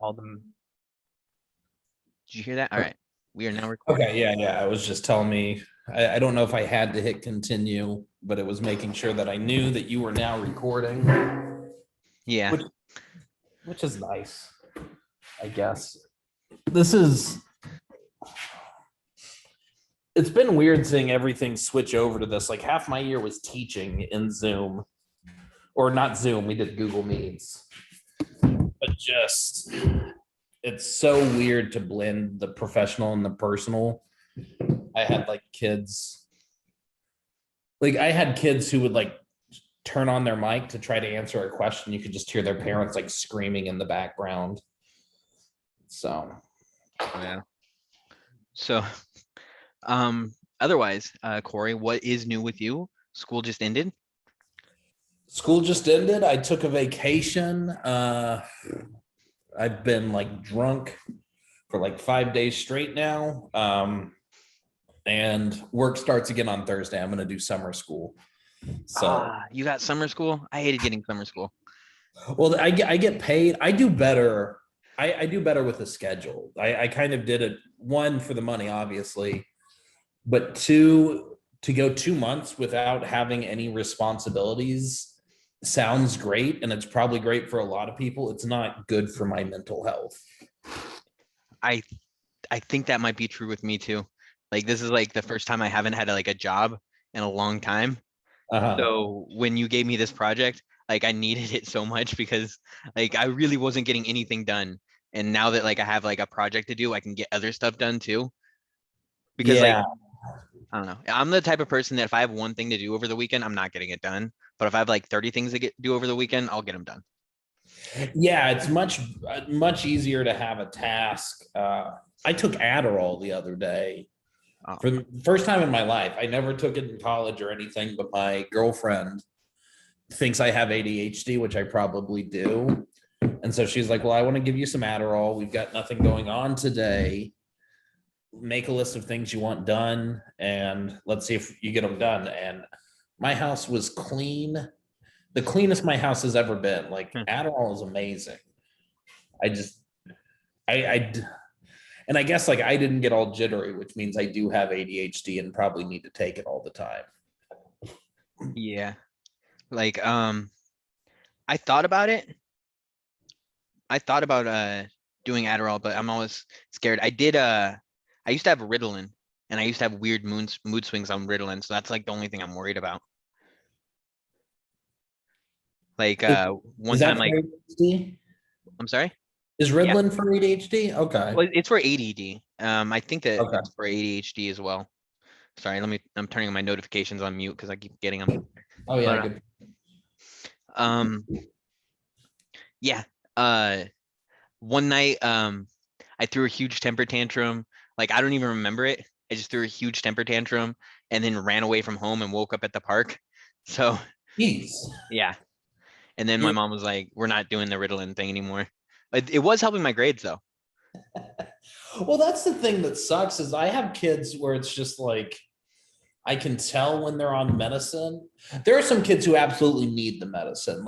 all the. Did you hear that? All right. We are now recording. Okay, yeah. I was just telling me, I don't know if I had to hit continue, but it was making sure that I knew that you were now recording, Yeah. which is nice, I guess. It's been weird seeing everything switch over to this. Like half my year was teaching in Zoom, or not Zoom, we did Google Meets. But just, it's so weird to blend the professional and the personal. I had kids who would turn on their mic to try to answer a question. You could just hear their parents screaming in the background. So Yeah. So, otherwise, Corey, what is new with you? School just ended. School just ended. I took a vacation. I've been drunk for 5 days straight now. And work starts again on Thursday. I'm going to do summer school. So you got summer school? I hated getting summer school. Well, I get paid. I do better. I do better with the schedule. I kind of did it, one, for the money, obviously, but two, to go 2 months without having any responsibilities sounds great. And it's probably great for a lot of people. It's not good for my mental health. I think that might be true with me too. This is the first time I haven't had a job in a long time. So when you gave me this project, I needed it so much because I really wasn't getting anything done. And now that I have a project to do, I can get other stuff done too. Because I don't know. I'm the type of person that if I have one thing to do over the weekend, I'm not getting it done. But if I have 30 things to do over the weekend, I'll get them done. Yeah, it's much easier to have a task. I took Adderall the other day. For the first time in my life. I never took it in college or anything, but my girlfriend thinks I have ADHD, which I probably do. And so she's like, well, I want to give you some Adderall. We've got nothing going on today. Make a list of things you want done, and let's see if you get them done. And my house was clean. The cleanest my house has ever been. Adderall is amazing. And I guess I didn't get all jittery, which means I do have ADHD and probably need to take it all the time. Yeah. I thought about it. I thought about doing Adderall, but I'm always scared. I used to have Ritalin, and I used to have weird mood swings on Ritalin, so that's the only thing I'm worried about. One time ADHD? I'm sorry? Is Ritalin for ADHD? Okay. Well, it's for ADD. I think that Okay. it's for ADHD as well. Sorry, I'm turning my notifications on mute because I keep getting them. Oh yeah, But, good. Yeah. One night, I threw a huge temper tantrum. I don't even remember it. I just threw a huge temper tantrum and then ran away from home and woke up at the park. So, Jeez. Yeah. And then my mom was like, we're not doing the Ritalin thing anymore. It was helping my grades though. Well, that's the thing that sucks is I have kids where it's just I can tell when they're on medicine. There are some kids who absolutely need the medicine.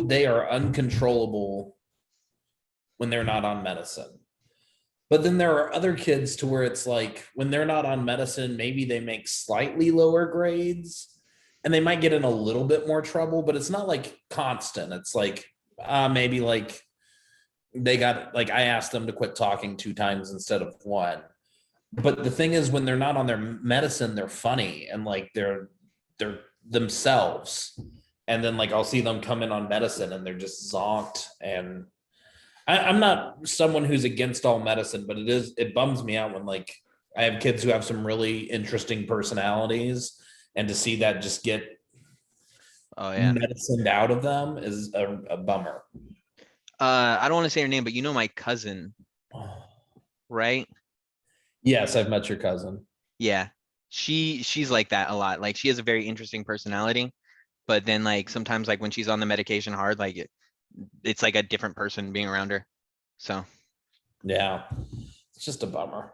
They are uncontrollable when they're not on medicine. But then there are other kids to where it's when they're not on medicine, maybe they make slightly lower grades and they might get in a little bit more trouble, but it's not constant. It's maybe they got I asked them to quit talking 2 times instead of 1. But the thing is, when they're not on their medicine, they're funny and they're themselves. And then I'll see them come in on medicine and they're just zonked. And I'm not someone who's against all medicine, but it bums me out when I have kids who have some really interesting personalities, and to see that just get medicined out of them is a bummer. I don't want to say her name, but you know my cousin, right? Yes, I've met your cousin. Yeah, she's like that a lot. She has a very interesting personality, but then sometimes when she's on the medication hard, it's a different person being around her. So yeah, it's just a bummer.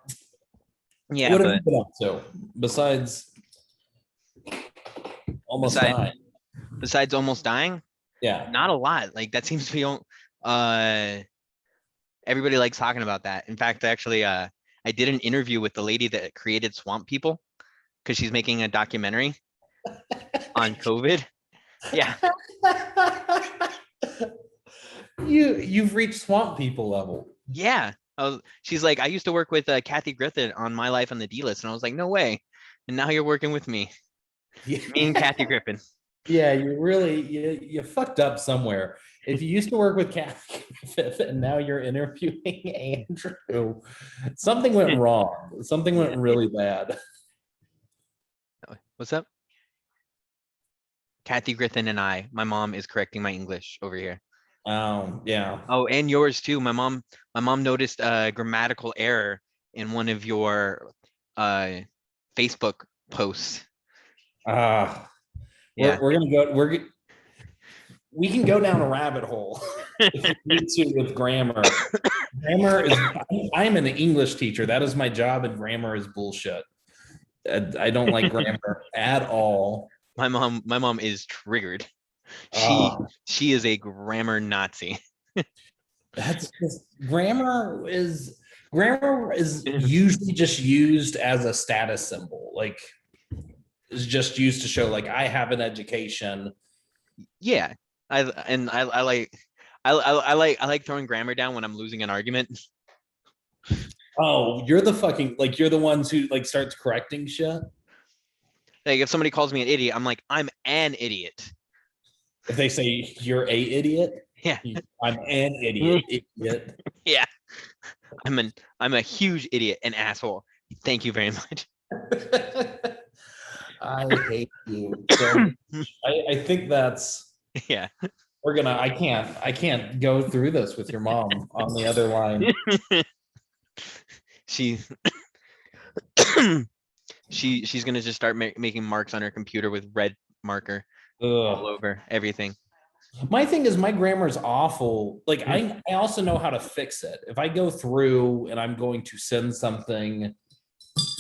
Yeah. What have you been up to besides almost dying? Besides almost dying? Yeah, not a lot. That seems to be Everybody likes talking about that. In fact, actually, I did an interview with the lady that created Swamp People because she's making a documentary on COVID. Yeah. You've reached swamp people level. Yeah. She's like, I used to work with Kathy Griffin on My Life on the D List. And I was like, no way. And now you're working with me. Yeah. Me and Kathy Griffin. Yeah, you fucked up somewhere. If you used to work with Kathy and now you're interviewing Andrew, something went wrong. Something went really bad. What's up? Kathy Griffin and my mom is correcting my English over here. Yeah. Oh, and yours too. My mom noticed a grammatical error in one of your Facebook posts. Yeah. We're gonna go. We can go down a rabbit hole if we need to with grammar. Grammar is. I'm an English teacher. That is my job, and grammar is bullshit. I don't like grammar at all. My mom is triggered. She is a grammar Nazi. That's just, grammar is usually just used as a status symbol. Like, is just used to show like I have an education. Yeah, I like throwing grammar down when I'm losing an argument. Oh, you're the ones who like starts correcting shit. Like if somebody calls me an idiot, I'm like, I'm an idiot. If they say you're a idiot, Yeah, I'm an idiot. Idiot. Yeah, I'm a huge idiot and asshole. Thank you very much. I hate you. So I think that's Yeah. I can't go through this with your mom on the other line. She's gonna just start making marks on her computer with red marker all over everything. My thing is my grammar is awful. Like I also know how to fix it. If I go through and I'm going to send something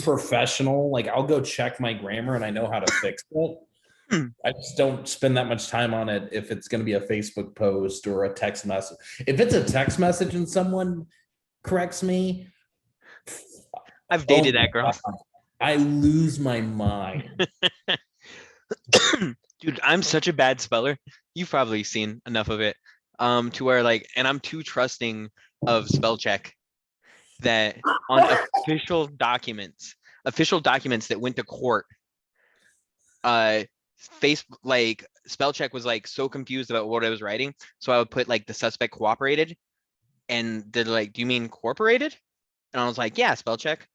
professional, like I'll go check my grammar and I know how to fix it. I just don't spend that much time on it if it's going to be a Facebook post or a text message. If it's a text message and someone corrects me, I've dated that girl. I lose my mind. Dude, I'm such a bad speller. You've probably seen enough of it. To where like, and I'm too trusting of spell check that on official documents that went to court, like spell check was like so confused about what I was writing. So I would put like the suspect cooperated and they're like, do you mean corporated? And I was like, yeah, spell check.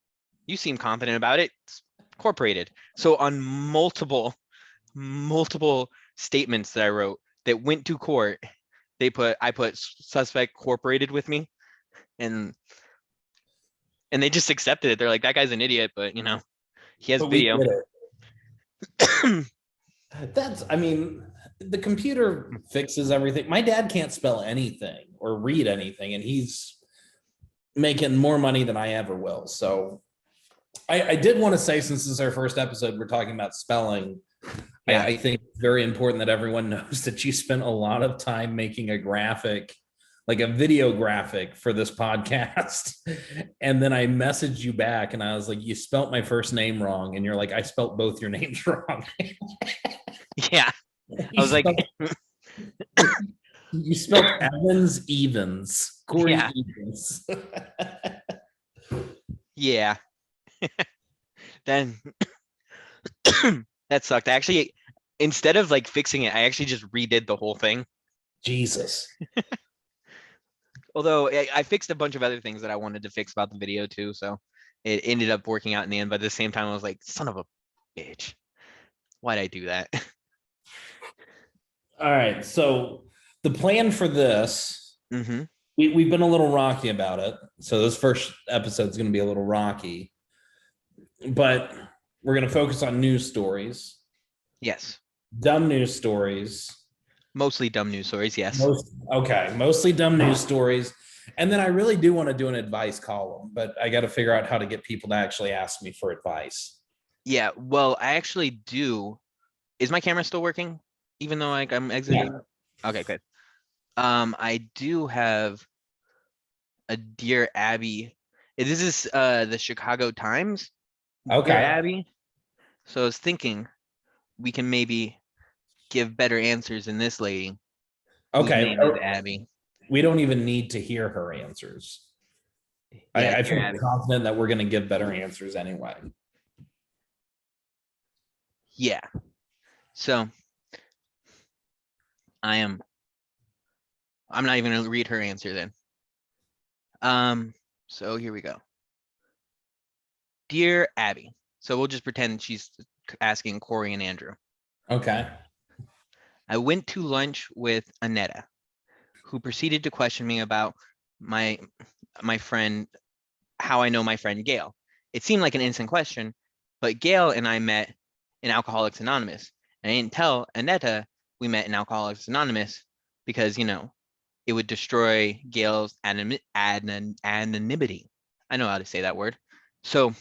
You seem confident about it. It's incorporated. So on multiple statements that I wrote that went to court, I put suspect cooperated with me, and they just accepted it. They're like, that guy's an idiot, but he has video. I mean, the computer fixes everything. My dad can't spell anything or read anything, and he's making more money than I ever will. So I did want to say, since this is our first episode, we're talking about spelling. Yeah. I think it's very important that everyone knows that you spent a lot of time making a graphic, like a video graphic for this podcast. And then I messaged you back and I was like, you spelt my first name wrong. And you're like, I spelt both your names wrong. Yeah. I was like, you spelled Evans, Corey Evans. Yeah. Then that sucked. Actually, instead of like fixing it, I actually just redid the whole thing. Jesus. Although I fixed a bunch of other things that I wanted to fix about the video too, so it ended up working out in the end. But at the same time, I was like, son of a bitch. Why'd I do that? All right. So the plan for this, we've been a little rocky about it. So this first episode is going to be a little rocky, but we're going to focus on news stories. Yes. Dumb news stories. Mostly dumb news stories, yes. Mostly dumb news stories. And then I really do want to do an advice column, but I got to figure out how to get people to actually ask me for advice. Yeah, well, I actually do. Is my camera still working? Even though I'm exiting? Yeah. Okay, good. I do have a Dear Abby. This is the Chicago Times, Dear Okay. Abby. So I was thinking we can maybe give better answers than this lady, whose Okay. name is Abby. We don't even need to hear her answers. Yeah, I Dear feel Abby. confident that we're going to give better answers anyway. Yeah. So I'm not even gonna read her answer then. So here we go. Dear Abby. So we'll just pretend she's asking Corey and Andrew. Okay. I went to lunch with Anetta, who proceeded to question me about my friend, how I know my friend Gail. It seemed like an innocent question, but Gail and I met in Alcoholics Anonymous. And I didn't tell Anetta we met in Alcoholics Anonymous because, it would destroy Gail's anonymity. I know how to say that word. So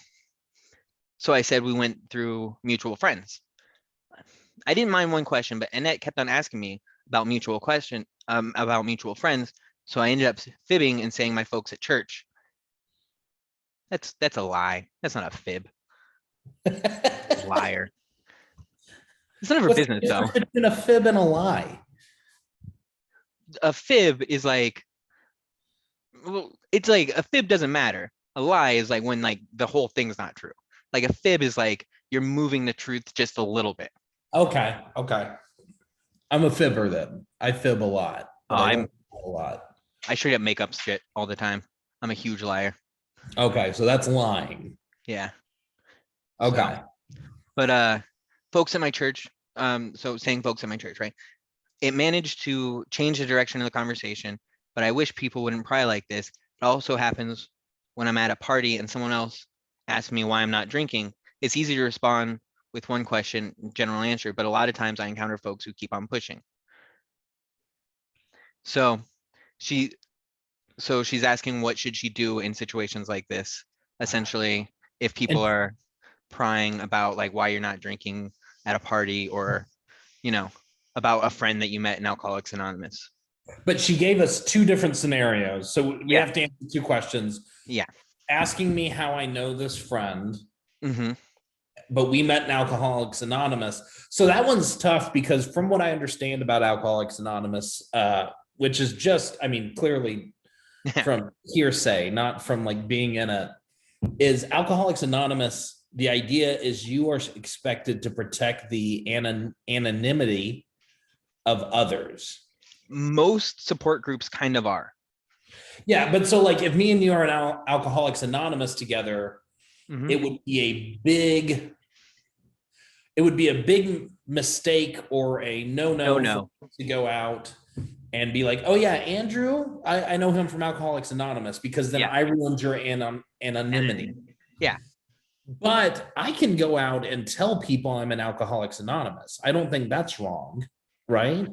I said we went through mutual friends. I didn't mind one question, but Annette kept on asking me about about mutual friends. So I ended up fibbing and saying my folks at church. That's a lie. That's not a fib. Liar. It's none of her What's business the though. difference between a fib and a lie? A fib is like, well, it's like a fib doesn't matter. A lie is like when like the whole thing's not true. Like a fib is like you're moving the truth just a little bit. Okay. Okay. I'm a fibber then. I fib a lot, but I I'm don't a lot. I straight up make up shit all the time. I'm a huge liar. Okay. So that's lying. Yeah. So, Okay. but folks at my church, so saying folks at my church, right? It managed to change the direction of the conversation, but I wish people wouldn't pry like this. It also happens when I'm at a party and someone else asks me why I'm not drinking. It's easy to respond with one question, general answer, but a lot of times I encounter folks who keep on pushing. So she she's asking what should she do in situations like this? Essentially, if people And are prying about like why you're not drinking at a party or, you know, about a friend that you met in Alcoholics Anonymous. but she gave us two different scenarios. So we Yeah. have to answer two questions. Yeah. Asking me how I know this friend, Mm-hmm. but we met in Alcoholics Anonymous. So that one's tough because from what I understand about Alcoholics Anonymous, which is just, I mean, clearly from hearsay, not from like being in it, is Alcoholics Anonymous. The idea is you are expected to protect the anonymity of others. Most support groups kind of are. Yeah, but so like if me and you are in Alcoholics Anonymous together, Mm-hmm. it would be a big mistake or a no No. to go out and be like, oh yeah, Andrew, I know him from Alcoholics Anonymous, because then Yeah. I ruined your anonymity. Yeah. But I can go out and tell people I'm an Alcoholics Anonymous. I don't think that's wrong, right?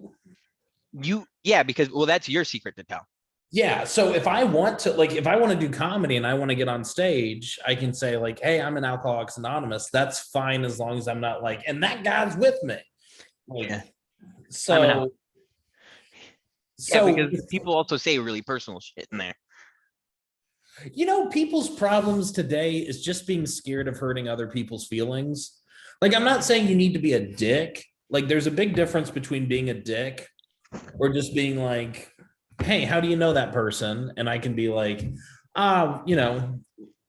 Yeah, because well, that's your secret to tell. Yeah. So if I want to, like, if I want to do comedy and I want to get on stage, I can say, like, hey, I'm an Alcoholics Anonymous. That's fine as long as I'm not like, and that guy's with me. Like, Yeah. so, Yeah, so because people also say really personal shit in there. people's problems today is just being scared of hurting other people's feelings. Like, I'm not saying you need to be a dick. Like, there's a big difference between being a dick or just being like, hey, how do you know that person? And I can be like,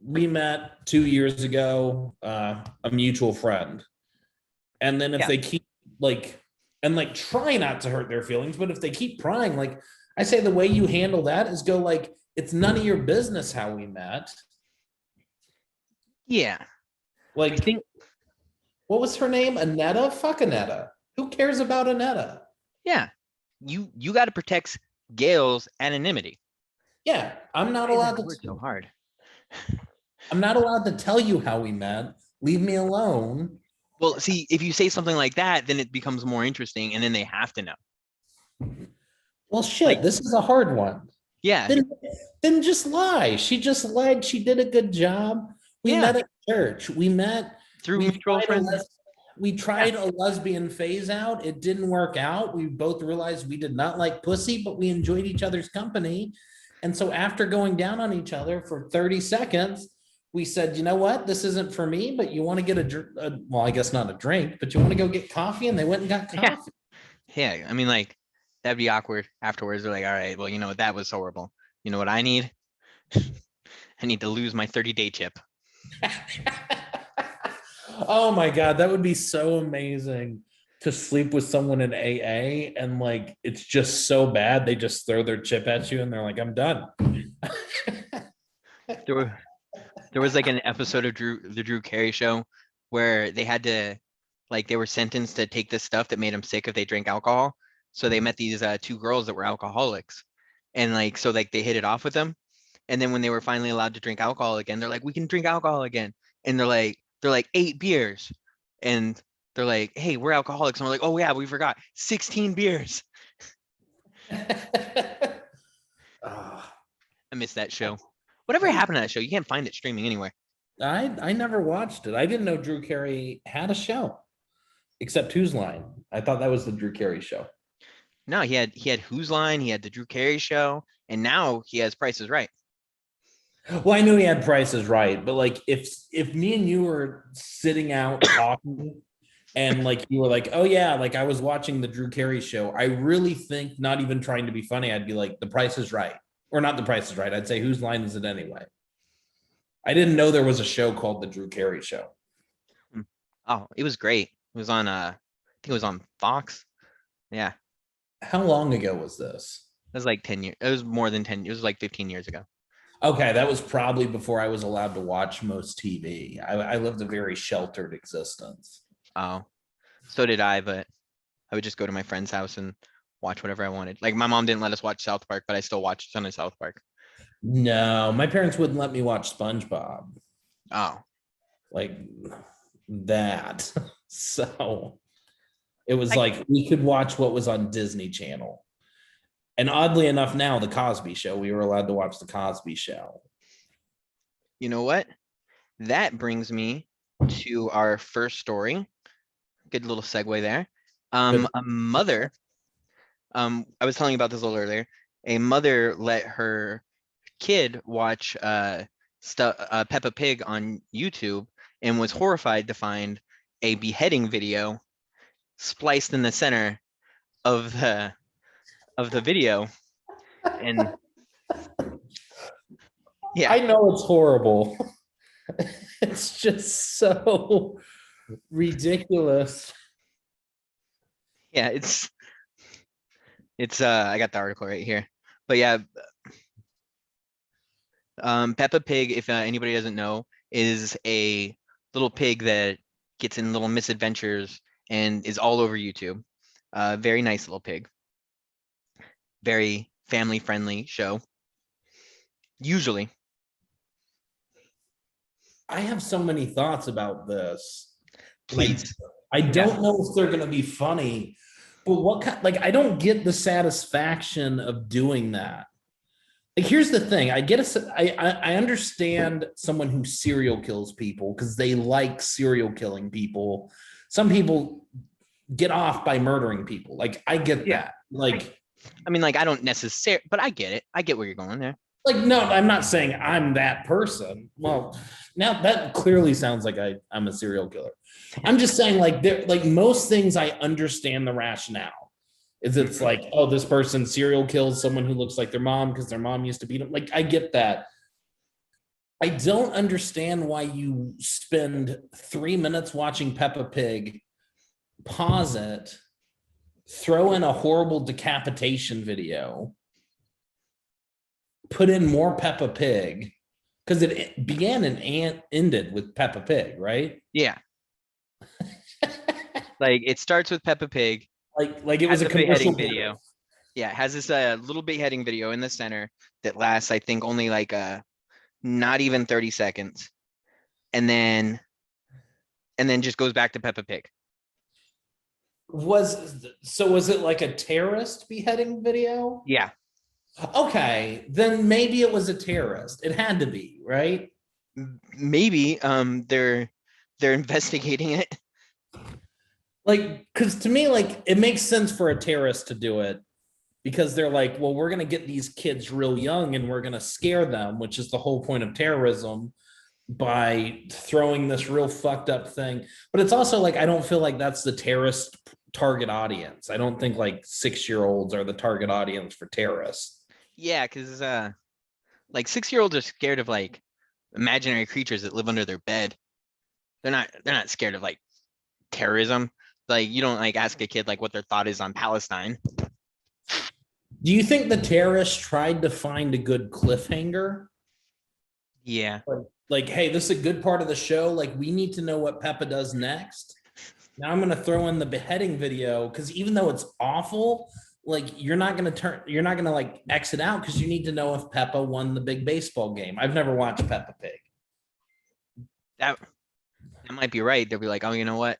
we met 2 years ago, a mutual friend. And then if Yeah. they keep like, and like try not to hurt their feelings, but if they keep prying, like I say, the way you handle that is go like, it's none of your business how we met. Yeah. Like, I think, what was her name? Anetta? Fuck Anetta. Who cares about Anetta? yeah, you got to protect Gail's anonymity. Yeah, I'm not Why is allowed that to. word so hard? I'm not allowed to tell you how we met. Leave me alone. Well, see, if you say something like that, then it becomes more interesting, and then they have to know. Well, Like, shit, this is a hard one. yeah, Then just lie. She just lied. She did a good job. We yeah, met at church. through We mutual tried a friends. we Yeah, tried a lesbian phase out. It didn't work out. We both realized we did not like pussy, but we enjoyed each other's company. And so after going down on each other for 30 seconds, we said, you know what? This isn't for me, but you want to get well, I guess not a drink, but you want to go get coffee? And they went and got Yeah. coffee. Yeah. I mean, like, that'd be awkward afterwards. They're like, all right, well, you know, that was horrible. You know what I need? I need to lose my 30-day chip. Oh my God, that would be so amazing to sleep with someone in AA and like it's just so bad they just throw their chip at you and they're like, I'm done. There were there was like an episode of the Drew Carey show where they had to like they were sentenced to take this stuff that made them sick if they drank alcohol. So they met these two girls that were alcoholics. And like so like they hit it off with them. And then when they were finally allowed to drink alcohol again, they're like, we can drink alcohol again. And they're like 8 beers. And they're like, hey, we're alcoholics. And we're like, oh yeah, we forgot 16 beers. I missed that show. Whatever happened to that show? You can't find it streaming anywhere. I never watched it. I didn't know Drew Carey had a show, except Whose Line. I thought that was the Drew Carey show. No, he had Whose Line, he had the Drew Carey show, and now he has Price is Right. Well, I knew he had Prices Right, but like if me and you were sitting out talking and like you were like, oh yeah, like I was watching the Drew Carey show, I really think, not even trying to be funny, I'd be like, The Price is Right. Or not The Price is Right. I'd say, whose line is it anyway? I didn't know there was a show called the Drew Carey show. Oh, it was great. It was on I think it was on Fox. Yeah. How long ago was this? It was like 10 years. It was more than 10. It was like 15 years ago. Okay, that was probably before I was allowed to watch most TV. I lived a very sheltered existence. Oh, so did I, but I would just go to my friend's house and watch whatever I wanted. Like my mom didn't let us watch South Park, but I still watched a ton of South Park. No, my parents wouldn't let me watch SpongeBob. Oh, Like that. So it was I, like we could watch what was on Disney Channel. And oddly enough, now the Cosby Show, we were allowed to watch the Cosby Show. you know what? That brings me to our first story. Good little segue there. A mother, I was telling you about this a little earlier. A mother let her kid watch Peppa Pig on YouTube and was horrified to find a beheading video spliced in the center of the video. And yeah, I know it's horrible. It's just so ridiculous. yeah, it's I got the article right here. But yeah, Peppa Pig, if anybody doesn't know, is a little pig that gets in little misadventures and is all over YouTube. Very nice little pig. Very family friendly show. Usually. I have so many thoughts about this. Please. I don't know if they're going to be funny, but what kind, like, I don't get the satisfaction of doing that. Like, here's the thing. I understand someone who serial kills people because they like serial killing people. Some people get off by murdering people. Like, I get that. Like, I mean, like, I don't necessarily, but I get it. I get where you're going there. Like, no, I'm not saying I'm that person. Well, now that clearly sounds like I'm a serial killer. I'm just saying, like most things, I understand the rationale. It's like, oh, this person serial kills someone who looks like their mom because their mom used to beat them. Like, I get that. I don't understand why you spend 3 minutes watching Peppa Pig, pause it, throw in a horrible decapitation video, put in more Peppa Pig, because it began and ended with Peppa Pig, right? Yeah. Like, it starts with Peppa Pig. Like it was a beheading video. Yeah, it has this little beheading video in the center that lasts, I think, only like not even 30 seconds. And then just goes back to Peppa Pig. Was it like a terrorist beheading video? Yeah. Okay, then maybe it was a terrorist. It had to be, right? Maybe they're investigating it. Like, because to me, like, it makes sense for a terrorist to do it. because they're like, well, we're going to get these kids real young and we're going to scare them, which is the whole point of terrorism, by throwing this real fucked up thing. But it's also like, I don't feel like that's the terrorist target audience. I don't think like 6-year-olds are the target audience for terrorists. Yeah, because like 6-year-olds are scared of like imaginary creatures that live under their bed. They're not scared of like terrorism. Like you don't like ask a kid like what their thought is on Palestine. Do you think the terrorists tried to find a good cliffhanger? Yeah. Like, hey, this is a good part of the show. Like, we need to know what Peppa does next. Now I'm going to throw in the beheading video because even though it's awful, like you're not going to like exit out because you need to know if Peppa won the big baseball game. I've never watched Peppa Pig. That might be right. They'll be like, oh, you know what?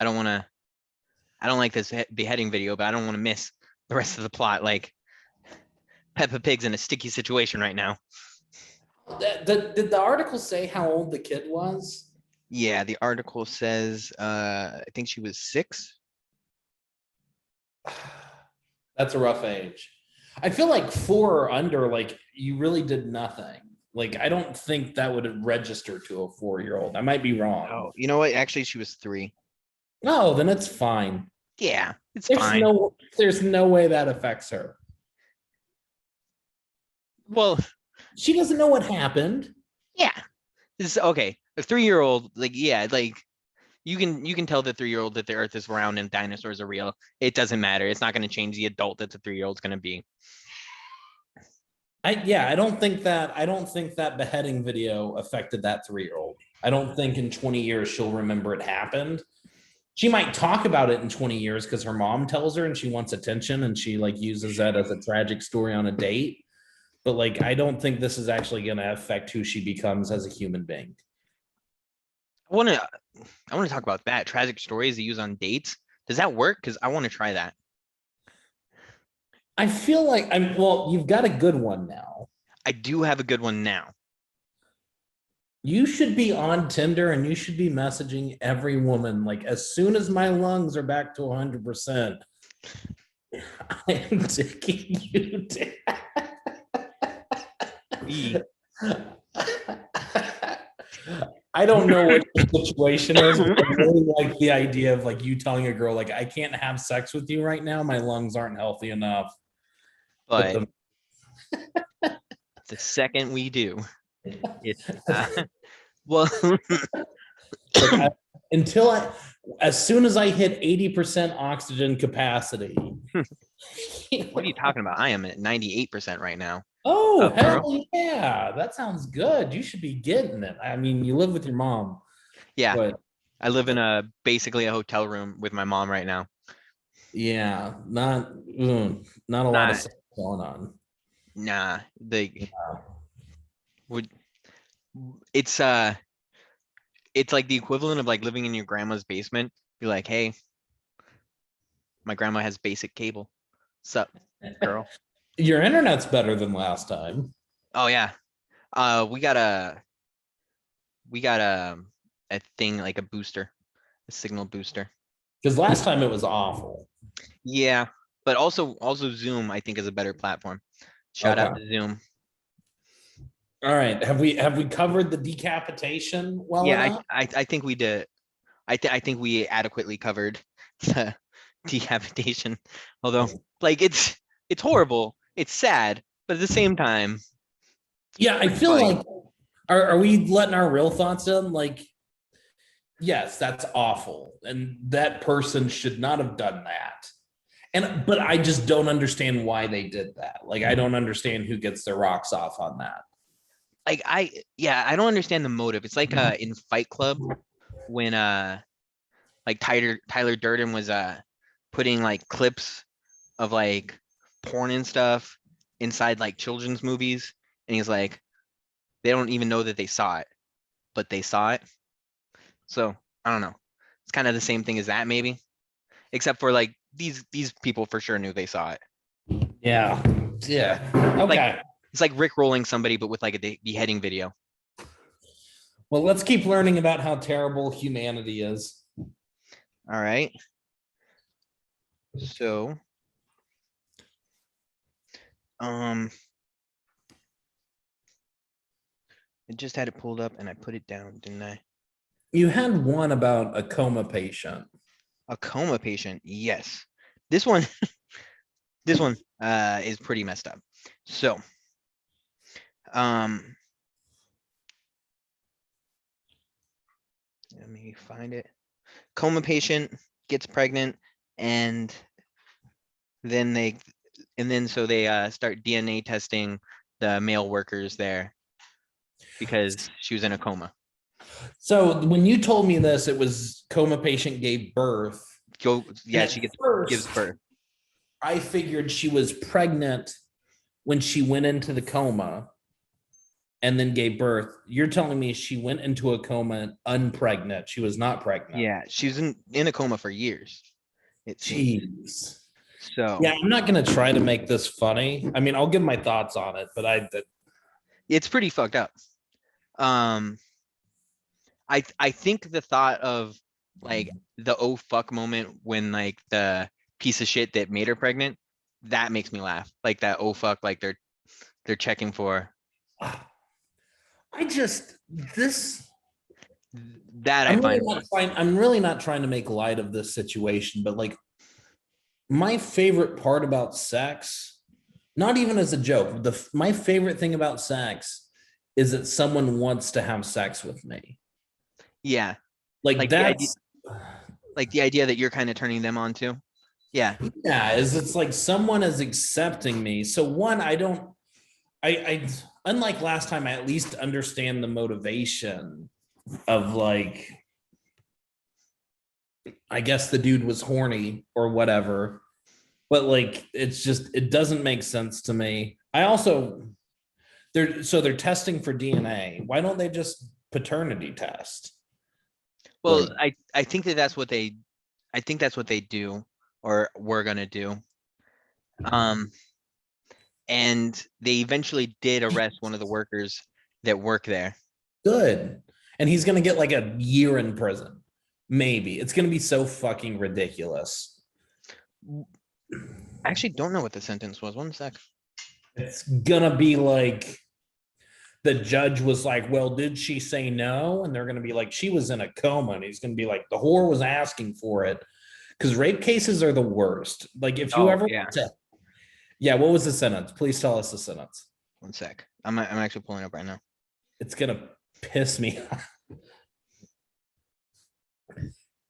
I don't like this beheading video, but I don't want to miss the rest of the plot. Like Peppa Pig's in a sticky situation right now. Did the article say how old the kid was? Yeah, the article says I think she was 6. That's a rough age. I feel like 4 or under, like you really did nothing. Like I don't think that would register to a 4-year-old. I might be wrong. Oh, you know what? Actually, she was 3. No, then it's fine. Yeah, it's fine. There's no way that affects her. Well, She doesn't know what happened. yeah. This is okay. A 3-year-old, like, yeah, like you can tell the 3-year-old that the earth is round and dinosaurs are real. It doesn't matter. It's not going to change the adult that the 3-year-old's going to be. I don't think that beheading video affected that 3-year-old. I don't think in 20 years she'll remember it happened. She might talk about it in 20 years because her mom tells her and she wants attention and she like uses that as a tragic story on a date. But like, I don't think this is actually going to affect who she becomes as a human being. I want to talk about that. Tragic stories they use on dates. Does that work? Because I want to try that. I feel like you've got a good one now. I do have a good one now. You should be on Tinder and you should be messaging every woman like as soon as my lungs are back to 100%. I am taking you down. I don't know what the situation is, but I really like the idea of like you telling a girl like I can't have sex with you right now. My lungs aren't healthy enough. But the second we do, it's well, like as soon as I hit 80% oxygen capacity. What are you talking about? I am at 98% right now. Oh, hell yeah. That sounds good. You should be getting it. I mean, you live with your mom. Yeah. But I live in basically a hotel room with my mom right now. Yeah, not a lot of stuff going on. Nah, would it's like the equivalent of like living in your grandma's basement. You're like, hey, my grandma has basic cable. Sup, girl? Your internet's better than last time. Oh yeah. We got a thing like a booster, a signal booster. Because last time it was awful. Yeah, but also Zoom I think is a better platform. Shout out to Zoom. All right, have we covered the decapitation well enough? I think we did. I think we adequately covered the decapitation. Although like it's horrible, it's sad, but at the same time, yeah, I feel like are we letting our real thoughts in? Like, yes, that's awful, and that person should not have done that. But I just don't understand why they did that. Like, I don't understand who gets their rocks off on that. Like I don't understand the motive. It's like in Fight Club when like Tyler Durden was putting like clips of like porn and stuff inside like children's movies, and he's like, they don't even know that they saw it, but they saw it. So I don't know. It's kind of the same thing as that, maybe, except for like these people for sure knew they saw it. Yeah. Okay. Like, it's like Rick rolling somebody, but with like a beheading video. Well, let's keep learning about how terrible humanity is. All right. So I just had it pulled up and I put it down, didn't I? You had one about a coma patient. A coma patient, yes. This one, this one is pretty messed up. So, let me find it. Coma patient gets pregnant, and then so they start DNA testing the male workers there because she was in a coma. So when you told me this, it was coma patient gave birth. Yeah, And she gives first, birth. I figured she was pregnant when she went into the coma and then gave birth. You're telling me she went into a coma unpregnant. She was not pregnant. Yeah, she was in a coma for years, it seems. Jeez. So Yeah, I'm not going to try to make this funny. I mean, I'll give my thoughts on it, but it's pretty fucked up. I think the thought of like the oh fuck moment when like the piece of shit that made her pregnant, that makes me laugh. Like that oh fuck, like they're checking for I just this that. I find I'm really not trying to make light of this situation, but like my favorite part about sex, not even as a joke, my favorite thing about sex is that someone wants to have sex with me. yeah, Like like the idea, that's that you're kind of turning them on to. Yeah, yeah, is it's like someone is accepting me. So one, I unlike last time, I at least understand the motivation of like, I guess the dude was horny or whatever, but like it's just it doesn't make sense to me. I also they're testing for DNA. Why don't they just paternity test? well, Like, I think that's what they do or we're gonna do. And they eventually did arrest one of the workers that work there. good. And he's gonna get like a year in prison. Maybe. It's gonna be so fucking ridiculous. I actually don't know what the sentence was. One sec. It's gonna be like the judge was like, well, did she say no? And they're gonna be like, she was in a coma. And he's gonna be like, the whore was asking for it. Because rape cases are the worst. Like if you Oh ever yeah. yeah, what was the sentence? Please tell us the sentence. One sec. I'm actually pulling up right now. It's gonna piss me off.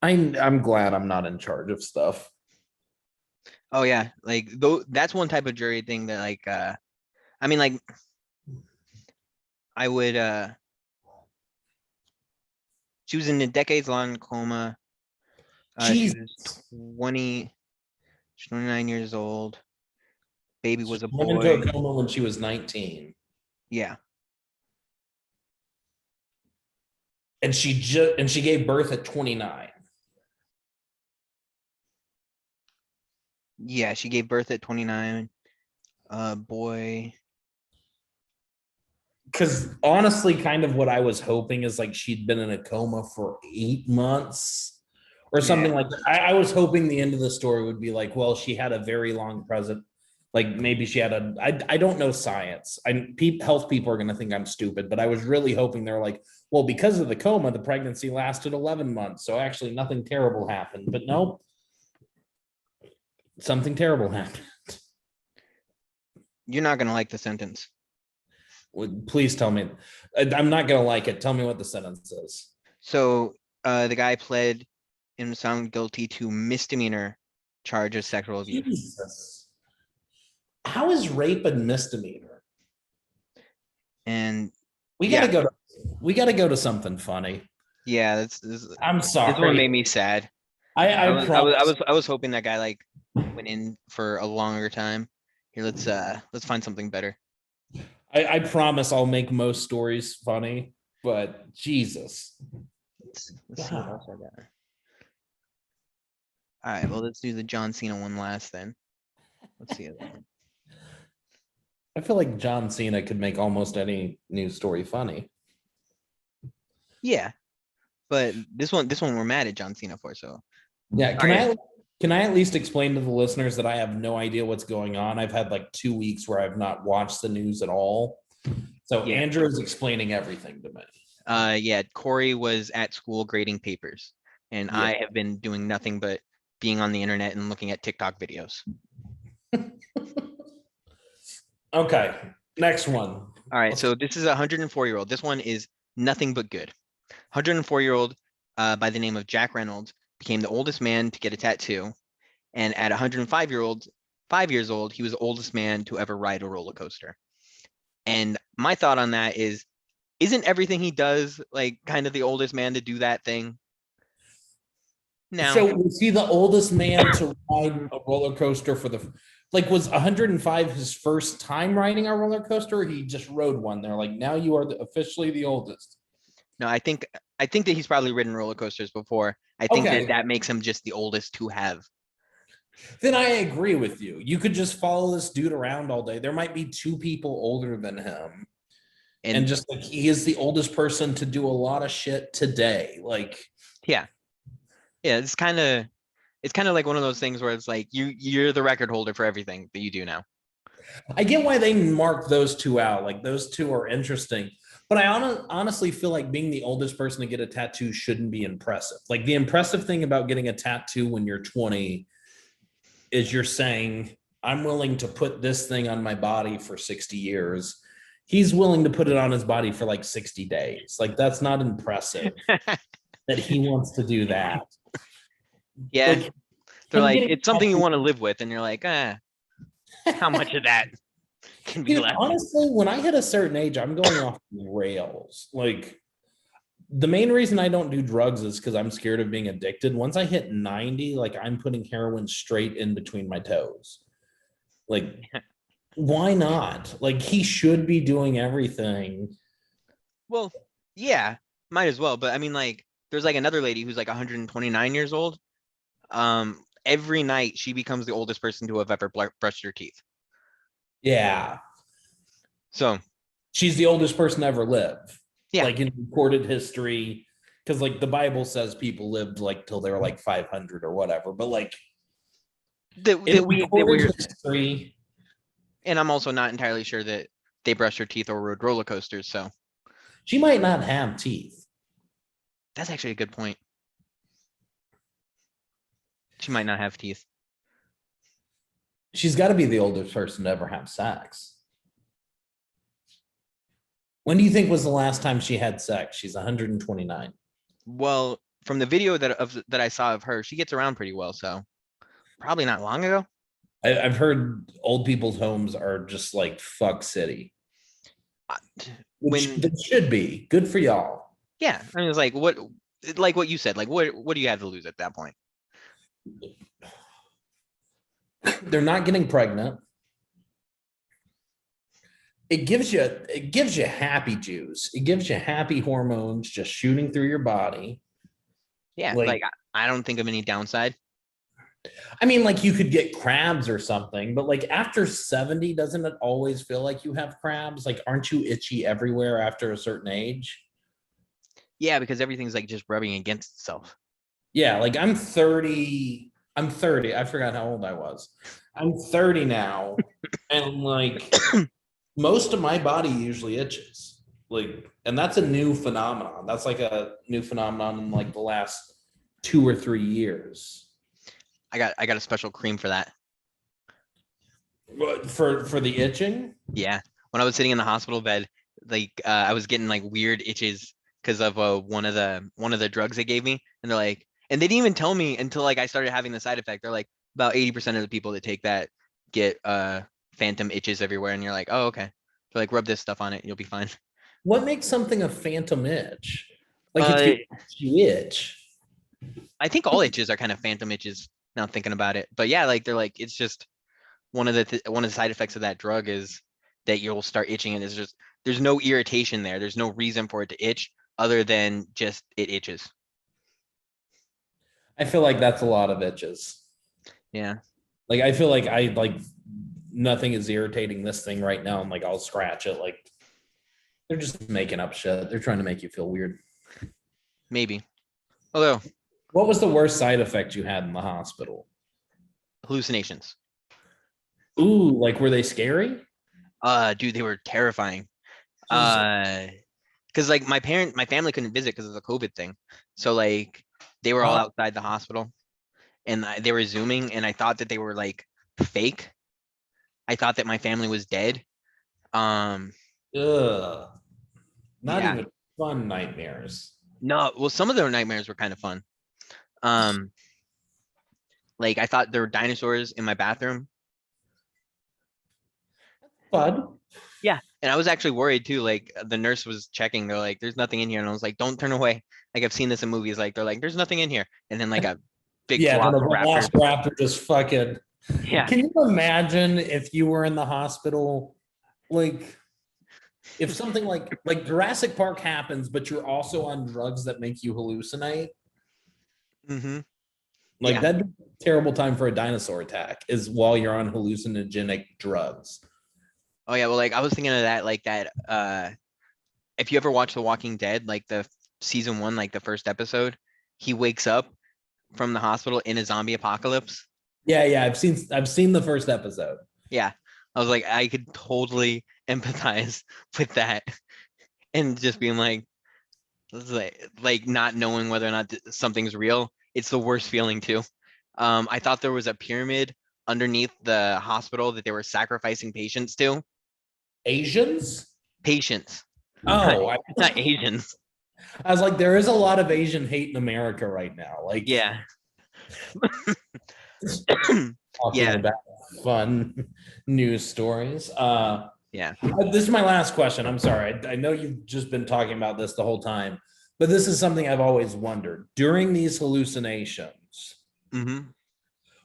I'm glad I'm not in charge of stuff. Oh yeah, like though that's one type of jury thing that like I mean like I would she was in a decades long coma. She Jeez. was 29 years old. Baby She was a went into boy. a coma when she was 19. Yeah. And she gave birth at 29. Yeah, she gave birth at 29. Boy. Because honestly, kind of what I was hoping is like she'd been in a coma for 8 months or something Yeah. like that. I was hoping the end of the story would be like, well, she had a very long present. Like maybe she had I don't know science. Health people are going to think I'm stupid, but I was really hoping they're like, well, because of the coma, the pregnancy lasted 11 months. So actually nothing terrible happened. But nope, something terrible happened. You're not gonna like the sentence. Please tell me. I'm not going to like it. Tell me what the sentence is. So the guy pled and was found guilty to misdemeanor charge of sexual abuse. Jesus. How is rape a misdemeanor? And We yeah, gotta go to something funny. yeah, I'm this one made sorry. me sad. I promise. I was hoping that guy like went in for a longer time. Here, let's find something better. I promise I'll make most stories funny, but Jesus. Let's see what else I got. All right, well, let's do the John Cena one last then. Let's see. I feel like John Cena could make almost any news story funny. Yeah, but this one we're mad at John Cena for. So Yeah, all right. Can I at least explain to the listeners that I have no idea what's going on? I've had like 2 weeks where I've not watched the news at all. So Yeah. Andrew is explaining everything to me. Yeah, Corey was at school grading papers, and Yeah. I have been doing nothing but being on the internet and looking at TikTok videos. Okay. Next one. All right, Let's- so this is a 104-year-old. This one is nothing but good. 104-year-old by the name of Jack Reynolds became the oldest man to get a tattoo, and at 105-year-old, 5 years old, he was the oldest man to ever ride a roller coaster. And my thought on that is, isn't everything he does like kind of the oldest man to do that thing? So Now, was he the oldest man to ride a roller coaster for the like was 105 his first time riding a roller coaster, or he just rode one? They're like, now you are officially the oldest. no, I think that he's probably ridden roller coasters before. I think that Okay. that makes him just the oldest to have. Then I agree with you. You could just follow this dude around all day. There might be two people older than him. And And just like he is the oldest person to do a lot of shit today. Like, yeah, yeah, it's kind of like one of those things where it's like you're the record holder for everything that you do now. I get why they mark those two out. Like, those two are interesting. But I honestly feel like being the oldest person to get a tattoo shouldn't be impressive. Like, the impressive thing about getting a tattoo when you're 20 is you're saying, I'm willing to put this thing on my body for 60 years. He's willing to put it on his body for like 60 days. Like, that's not impressive that he wants to do that. Yeah, Like, they're him like getting it's something you tattooed. want to live with, and you're like, how much of that can be Dude, left? honestly, when I hit a certain age, I'm going off the rails. Like, the main reason I don't do drugs is because I'm scared of being addicted. Once I hit 90, like, I'm putting heroin straight in between my toes. Like, why not? Like, he should be doing everything. Well, yeah, might as well. But I mean, like, there's like another lady who's like 129 years old. Every night she becomes the oldest person to have ever brushed her teeth. Yeah. So She's the oldest person to ever live, yeah, like in recorded history. Because, like, the Bible says people lived like till they were like 500 or whatever. But, like, that in that we that recorded we're, history, and I'm also not entirely sure that they brushed her teeth or rode roller coasters. So she might not have teeth. that's actually a good point. She might not have teeth. She's got to be the oldest person to ever have sex. When do you think was the last time she had sex? She's 129. Well, from the video that I saw of her, she gets around pretty well. So probably not long ago. I've heard old people's homes are just like fuck city, Uh, which When they should be. Good for y'all. yeah, I mean, it's like what you said. Like what do you have to lose at that point? They're not getting pregnant. It gives you happy juice. It gives you happy hormones just shooting through your body. Yeah, Like, like I don't think of any downside. I mean, like, you could get crabs or something, but like after 70, doesn't it always feel like you have crabs? Like, aren't you itchy everywhere after a certain age? Yeah, because everything's like just rubbing against itself. Yeah, like I'm 30. I'm 30. I forgot how old I was. I'm 30 now. And like most of my body usually itches. Like, and that's a new phenomenon. That's like a new phenomenon in like the last 2 or 3 years. I got a special cream for that. For the itching. Yeah. When I was sitting in the hospital bed, like I was getting like weird itches because of one of the drugs they gave me. And they're like, and they didn't even tell me until like I started having the side effect. They're like, about 80% of the people that take that get phantom itches everywhere. And you're like, oh, okay. So like rub this stuff on it, you'll be fine. What makes something a phantom itch? Like, if Uh you itch. I think all itches are kind of phantom itches now thinking about it. But yeah, like they're like it's just one of the side effects of that drug is that you'll start itching and it's just there's no irritation there. There's no reason for it to itch other than just it itches. I feel like that's a lot of itches. Yeah. Like, I feel like I like nothing is irritating this thing right now. I'm like, I'll scratch it. Like, they're just making up shit. They're trying to make you feel weird. Maybe. Although What was the worst side effect you had in the hospital? hallucinations. Ooh, like were they scary? Dude, they were terrifying. Jesus. Because like my family couldn't visit because of the COVID thing. So like they were all Oh, outside the hospital and they were zooming, and I thought that they were like fake. I thought that my family was dead. Um, ugh. Not yeah, even fun nightmares. no, well, some of their nightmares were kind of fun. Um, like I thought there were dinosaurs in my bathroom. Fun. Yeah, and I was actually worried too. Like the nurse was checking, they're like, "There's nothing in here," and I was like, "Don't turn away." Like I've seen this in movies. Like they're like, "There's nothing in here," and then like a big Yeah, then a velociraptor. velociraptor just fucking. Yeah. Can you imagine if you were in the hospital, like if something like Jurassic Park happens, but you're also on drugs that make you hallucinate? Mm-hmm. Like Yeah. that'd be a terrible time for a dinosaur attack is while you're on hallucinogenic drugs. Oh yeah. Well, like I was thinking of that, like that. If you ever watch The Walking Dead, like the season one, like the first episode, he wakes up from the hospital in a zombie apocalypse. Yeah, yeah, I've seen the first episode. Yeah. I was like, I could totally empathize with that, and just being like not knowing whether or not something's real. It's the worst feeling too. I thought there was a pyramid underneath the hospital that they were sacrificing patients to. Asians? Patients, not, Oh, not Asians. I was like, there is a lot of Asian hate in America right now. Like Yeah. talking Yeah. about fun news stories. Yeah. This is my last question. I'm sorry. I know you've just been talking about this the whole time, but this is something I've always wondered. During these hallucinations, Hmm.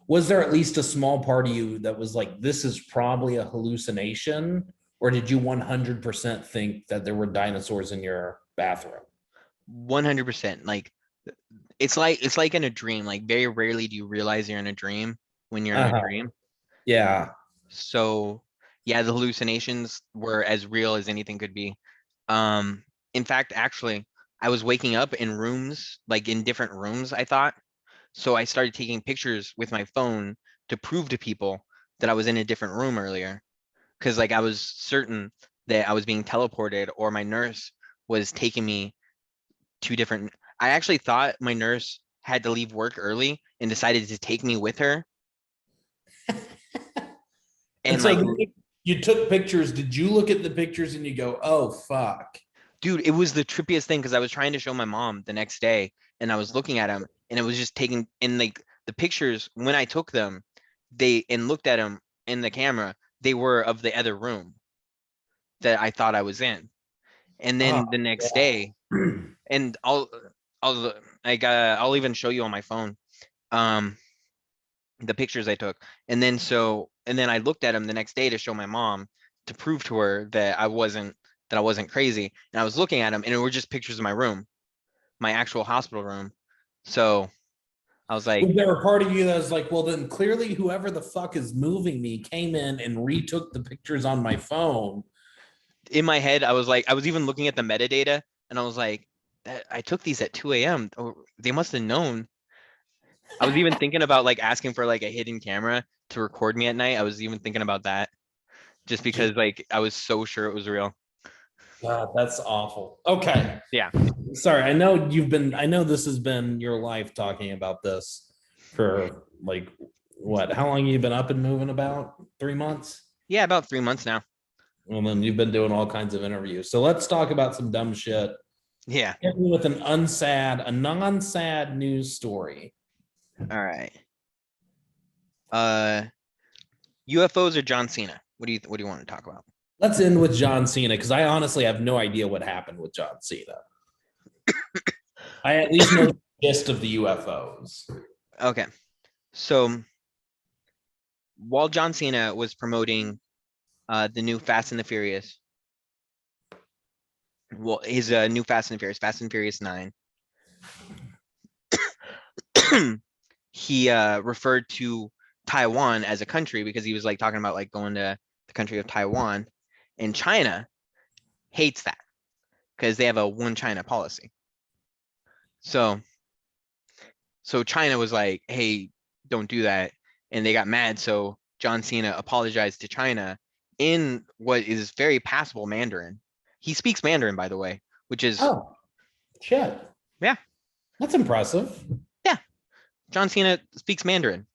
was there at least a small part of you that was like, this is probably a hallucination? Or did you 100% think that there were dinosaurs in your bathroom? 100%. Like it's like in a dream. Like very rarely do you realize you're in a dream when you're in a Uh-huh. dream. Yeah. So yeah, the hallucinations were as real as anything could be. Um, in fact, actually, I was waking up in rooms, like in different rooms, I thought. So I started taking pictures with my phone to prove to people that I was in a different room earlier. Because like I was certain that I was being teleported or my nurse was taking me to different. I actually thought my nurse had to leave work early and decided to take me with her. And And so like, you took pictures. Did you look at the pictures and you go, oh, fuck? dude, it was the trippiest thing because I was trying to show my mom the next day and I was looking at them and it was just taking and like the pictures when I took them, they and looked at them in the camera, they were of the other room that I thought I was in. And Oh, then the next day, yeah. and I'll like I'll even show you on my phone um the pictures I took. And then I looked at them the next day to show my mom to prove to her that I wasn't crazy. And I was looking at them and it were just pictures of my room, my actual hospital room. So I was Was like, there a part of you that was like, well, then clearly whoever the fuck is moving me came in and retook the pictures on my phone? in my head, I was like, I was even looking at the metadata and I was like, I took these at 2 a.m. Or they must have known. I was even thinking about like asking for like a hidden camera to record me at night. I was even thinking about that just because like I was so sure it was real. God, that's awful. Okay. Yeah. Sorry. I know this has been your life talking about this for like what? How long have you been up and moving about? 3 months? Yeah, about 3 months now. Well, then you've been doing all kinds of interviews. So let's talk about some dumb shit. Yeah. Hit me with a non-sad news story. All right. Uh, UFOs or John Cena? What do you want to talk about? Let's end with John Cena because I honestly have no idea what happened with John Cena. I at least know the gist of the UFOs. Okay. So while John Cena was promoting the new Fast and the Furious, well, his new Fast and Furious 9, he referred to Taiwan as a country because he was like talking about like going to the country of Taiwan, and China hates that because they have a one China policy. So China was like, "Hey, don't do that." and they got mad. So John Cena apologized to China in what is very passable Mandarin. He speaks Mandarin, by the way, which is, Oh, shit. yeah, That's impressive. yeah. John Cena speaks Mandarin.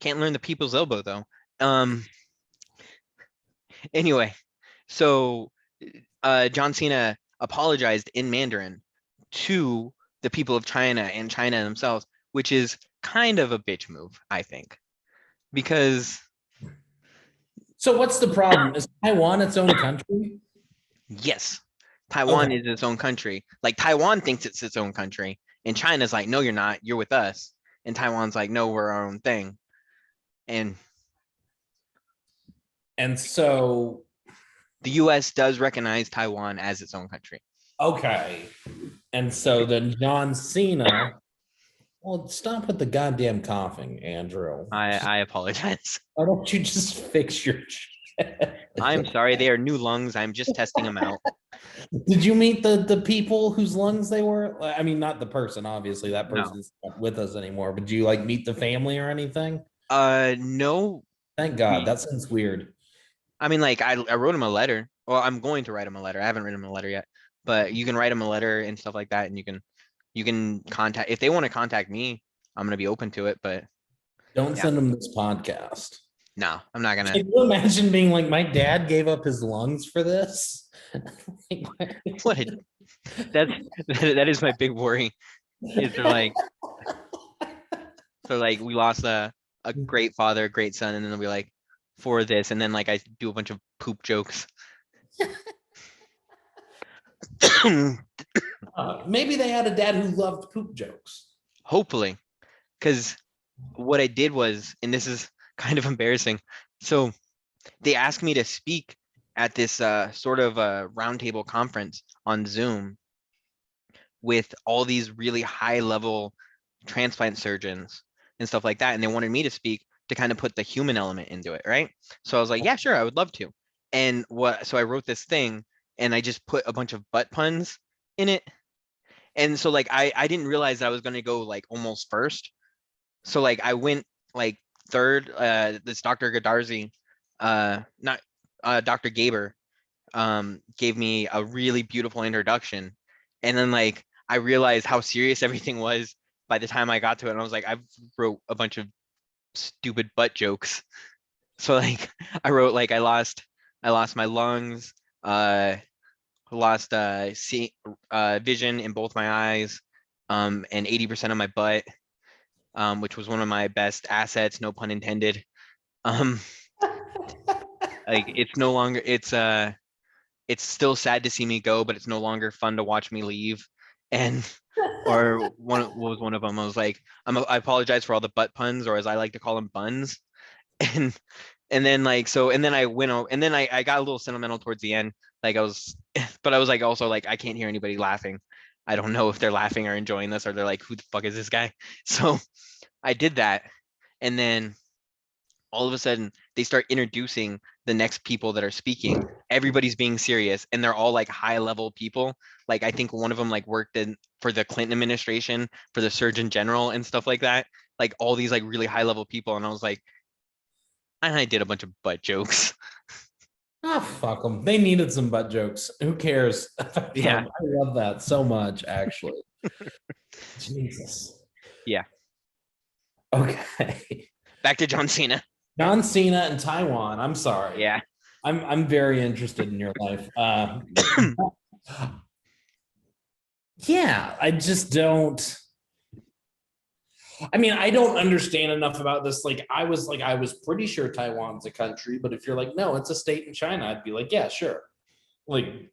Can't learn the people's elbow though. Um, anyway, so John Cena apologized in Mandarin to the people of China and China themselves, which is kind of a bitch move, I think, because So what's the problem? Is Taiwan its own country? yes, Taiwan Okay. is its own country. Like Taiwan thinks it's its own country, and China's like, no, you're not. You're with us. And Taiwan's like, no, we're our own thing. And And so, the U.S. does recognize Taiwan as its own country. okay. And so then John Cena, well, stop with the goddamn coughing, Andrew. I apologize. Why don't you just fix your shit? I'm sorry. They are new lungs. I'm just testing them out. Did you meet the people whose lungs they were? I mean, not the person, obviously. That No. person's not with us anymore. But do you like meet the family or anything? No. Thank God. We. That sounds weird. I mean, like I wrote him a letter. Well, I'm going to write him a letter. I haven't written him a letter yet, but you can write him a letter and stuff like that, and you can contact if they want to contact me. I'm gonna be open to it, but Don't yeah, send them this podcast. no, I'm not gonna. Can you imagine being like, my dad gave up his lungs for this? What that's that is my big worry. Is they're like we lost a great father, a great son, and then they'll be like for this, and then like I do a bunch of poop jokes. Maybe they had a dad who loved poop jokes. Hopefully, because what I did was, and this is kind of embarrassing. So they asked me to speak at this sort of a roundtable conference on Zoom with all these really high level transplant surgeons and stuff like that. And they wanted me to speak to kind of put the human element into it, right? So I was like, yeah, sure, I would love to. And so I wrote this thing and I just put a bunch of butt puns in it. And so like I didn't realize that I was gonna go like almost first. So like I went like third. This Dr. Gadarzi, not Dr. Gaber, gave me a really beautiful introduction. And then like I realized how serious everything was by the time I got to it. And I was like, I wrote a bunch of stupid butt jokes. So like I wrote like I lost my lungs, lost vision in both my eyes, and 80% of my butt, which was one of my best assets, no pun intended. Um, like it's no longer it's still sad to see me go, but it's no longer fun to watch me leave. And or what was one of them? I was like, I apologize for all the butt puns, or as I like to call them, buns. And then like so, and then I went over, and then I got a little sentimental towards the end. Like I was, but I was like also like I can't hear anybody laughing. I don't know if they're laughing or enjoying this, or they're like, who the fuck is this guy? So I did that, and then all of a sudden they start introducing the next people that are speaking. Everybody's being serious and they're all like high level people. Like I think one of them like worked in for the Clinton administration, for the Surgeon General and stuff like that. Like all these like really high level people. And I was like, and I did a bunch of butt jokes. Ah, fuck them. They needed some butt jokes. Who cares? Yeah. I love that so much, actually. Jesus. Yeah. Okay. Back to John Cena. John Cena and Taiwan. I'm sorry. Yeah. I'm very interested in your life. Yeah, I just don't. I mean, I don't understand enough about this. I was pretty sure Taiwan's a country, but if you're like, no, it's a state in China, I'd be like, yeah, sure. Like,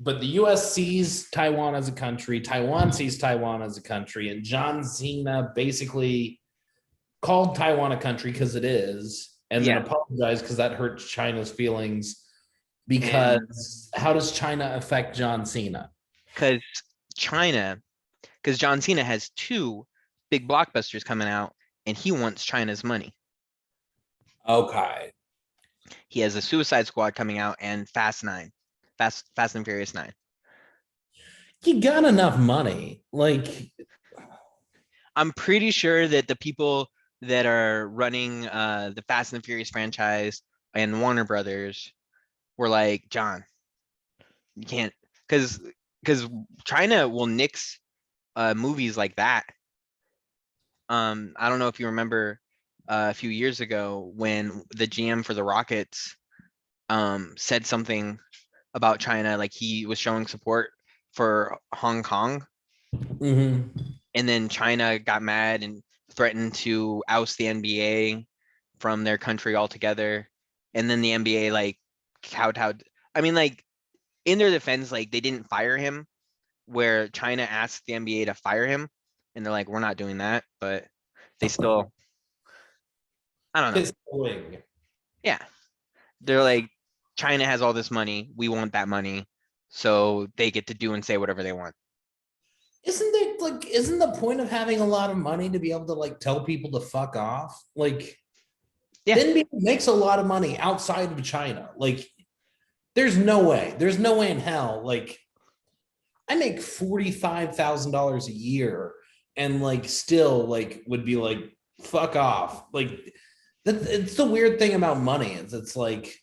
but the US sees Taiwan as a country, Taiwan sees Taiwan as a country, and John Cena basically called Taiwan a country because it is, and then Yeah. apologized because that hurts China's feelings. And Because how does China affect John Cena? because China, because John Cena has two big blockbusters coming out and he wants China's money. Okay. He has a Suicide Squad coming out and Fast and Furious 9. He got enough money. Like, I'm pretty sure that the people that are running the Fast and the Furious franchise and Warner Brothers were like, John, you can't, because China will nix movies like that. I don't know if you remember a few years ago when the GM for the Rockets said something about China, like he was showing support for Hong Kong, and then China got mad and threatened to oust the NBA from their country altogether. And then the NBA like kowtowed. I mean, like in their defense, like they didn't fire him, where China asked the NBA to fire him, and they're like, we're not doing that, but they still, I don't know. His wing. Yeah, they're like, China has all this money, we want that money, so they get to do and say whatever they want. Isn't the point of having a lot of money to be able to like tell people to fuck off? Like, Yeah. the NBA makes a lot of money outside of China. Like, there's no way in hell. Like, I make $45,000 a year and like still like would be like, fuck off. Like, it's the weird thing about money is it's like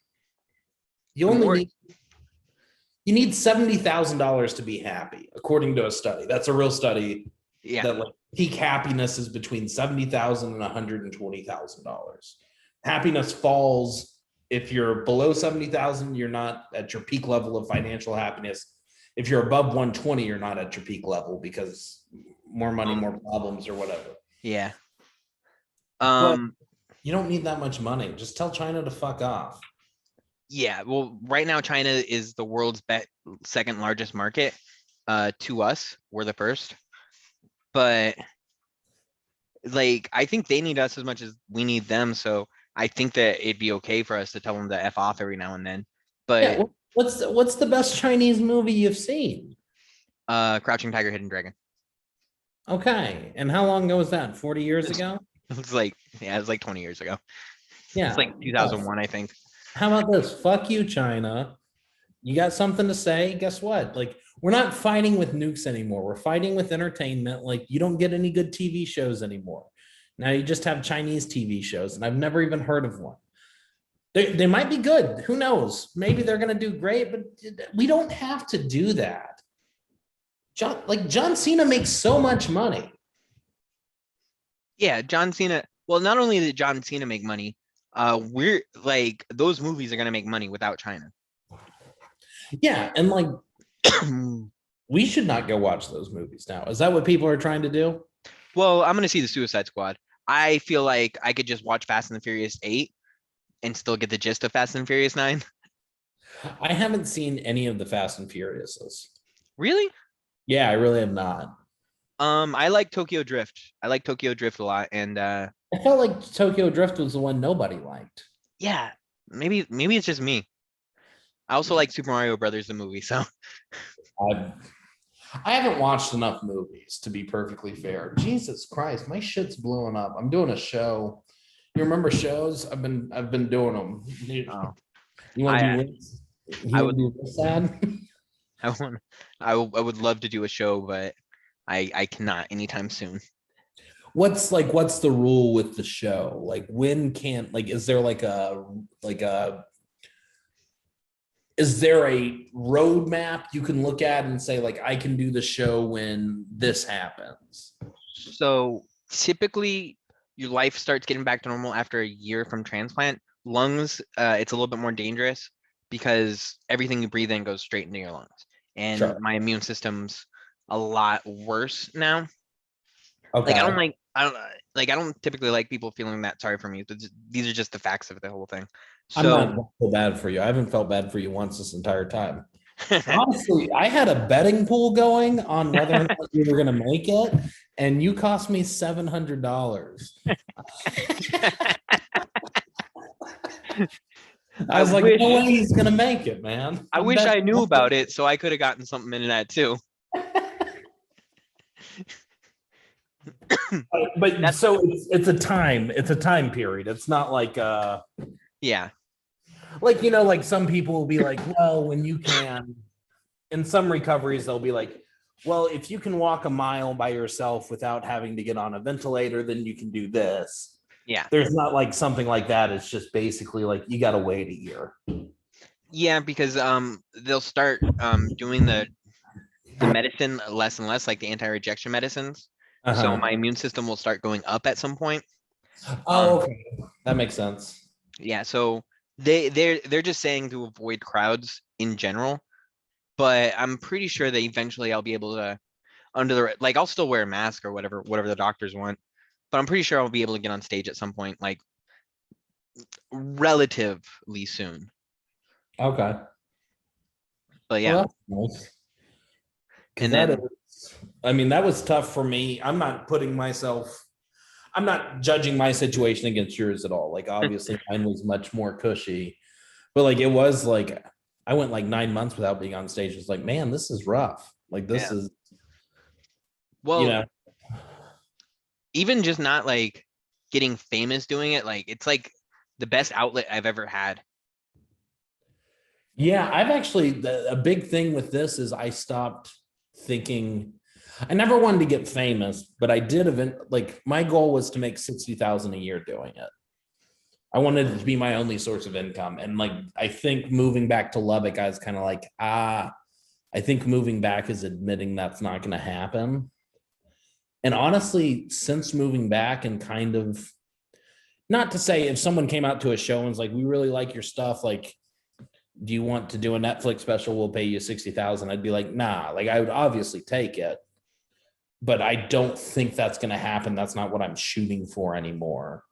you only need $70,000 to be happy, according to a study. That's a real study. Yeah. That like peak happiness is between $70,000 and $120,000. Happiness falls if you're below 70,000, you're not at your peak level of financial happiness. If you're above 120, you're not at your peak level because more money, more problems, or whatever. Yeah. But you don't need that much money. Just tell China to fuck off. Yeah, well, right now China is the world's second largest market. To us, we're the first, but like I think they need us as much as we need them. So I think that it'd be okay for us to tell them to F off every now and then. But yeah, what's the best Chinese movie you've seen? Crouching Tiger, Hidden Dragon. Okay, and how long ago was that? 40 years ago? It's like, yeah, it was like 20 years ago. Yeah, it's like 2001, I think. How about this? Fuck you, China. You got something to say? Guess what? Like, we're not fighting with nukes anymore. We're fighting with entertainment. Like, you don't get any good TV shows anymore. Now you just have Chinese TV shows, and I've never even heard of one. They might be good. Who knows? Maybe they're going to do great, but we don't have to do that. John Cena makes so much money. Yeah, John Cena. Well, not only did John Cena make money, we're like those movies are gonna make money without China. Yeah, and like we should not go watch those movies now. Is that what people are trying to do? Well, I'm gonna see the Suicide Squad. I feel like I could just watch Fast and the Furious 8 and still get the gist of Fast and Furious 9. I haven't seen any of the Fast and Furiouses. Really? Yeah, I really have not. I like Tokyo Drift. I like Tokyo Drift a lot, and I felt like Tokyo Drift was the one nobody liked. Yeah, maybe it's just me. I also like Super Mario Brothers, the movie. So I haven't watched enough movies to be perfectly fair. Jesus Christ, my shit's blowing up. I'm doing a show. You remember shows? I've been doing them. You want to do this? I would do this sad. I would love to do a show, but I cannot anytime soon. What's the rule with the show? Like, when can't, like, is there is there a roadmap you can look at and say, like, I can do the show when this happens? So typically your life starts getting back to normal after a year from transplant. Lungs, it's a little bit more dangerous because everything you breathe in goes straight into your lungs. And my immune system's a lot worse now. Okay. Like, I don't typically like people feeling that sorry for me, but these are just the facts of the whole thing. So I'm not so bad for you. I haven't felt bad for you once this entire time. Honestly, I had a betting pool going on whether or not you were going to make it, and you cost me $700. I was like, no way he's going to make it, man. I wish I knew about it so I could have gotten something into that too. But so it's a time period. It's not like yeah. Like, like some people will be like, well, when you can, in some recoveries, they'll be like, well, if you can walk a mile by yourself without having to get on a ventilator, then you can do this. Yeah. There's not like something like that. It's just basically like you got to wait a year. Yeah, because they'll start doing the medicine less and less, like the anti-rejection medicines. So Uh-huh. my immune system will start going up at some point. Oh, Um, okay. That makes sense. yeah, so they're just saying to avoid crowds in general, but I'm pretty sure that eventually I'll be able to under the like I'll still wear a mask or whatever the doctors want, but I'm pretty sure I'll be able to get on stage at some point, like relatively soon. Okay. But Well, yeah, that's nice. Because and that then is, I mean, that was tough for me. I'm not judging my situation against yours at all. Like, obviously, mine was much more cushy, but like, it was like, I went like 9 months without being on stage. It's like, man, this is rough. Like, this yeah, is, you well, know, even just not like getting famous doing it, like it's like the best outlet I've ever had. yeah, I've actually, a big thing with this is I stopped thinking, I never wanted to get famous, but I did like, my goal was to make 60,000 a year doing it. I wanted it to be my only source of income. And like, I think moving back to Lubbock, I was kind of like, I think moving back is admitting that's not going to happen. And honestly, since moving back and kind of, not to say if someone came out to a show and was like, we really like your stuff, like, do you want to do a Netflix special? We'll pay you 60,000. I'd be like, nah, like I would obviously take it, but I don't think that's going to happen. That's not what I'm shooting for anymore.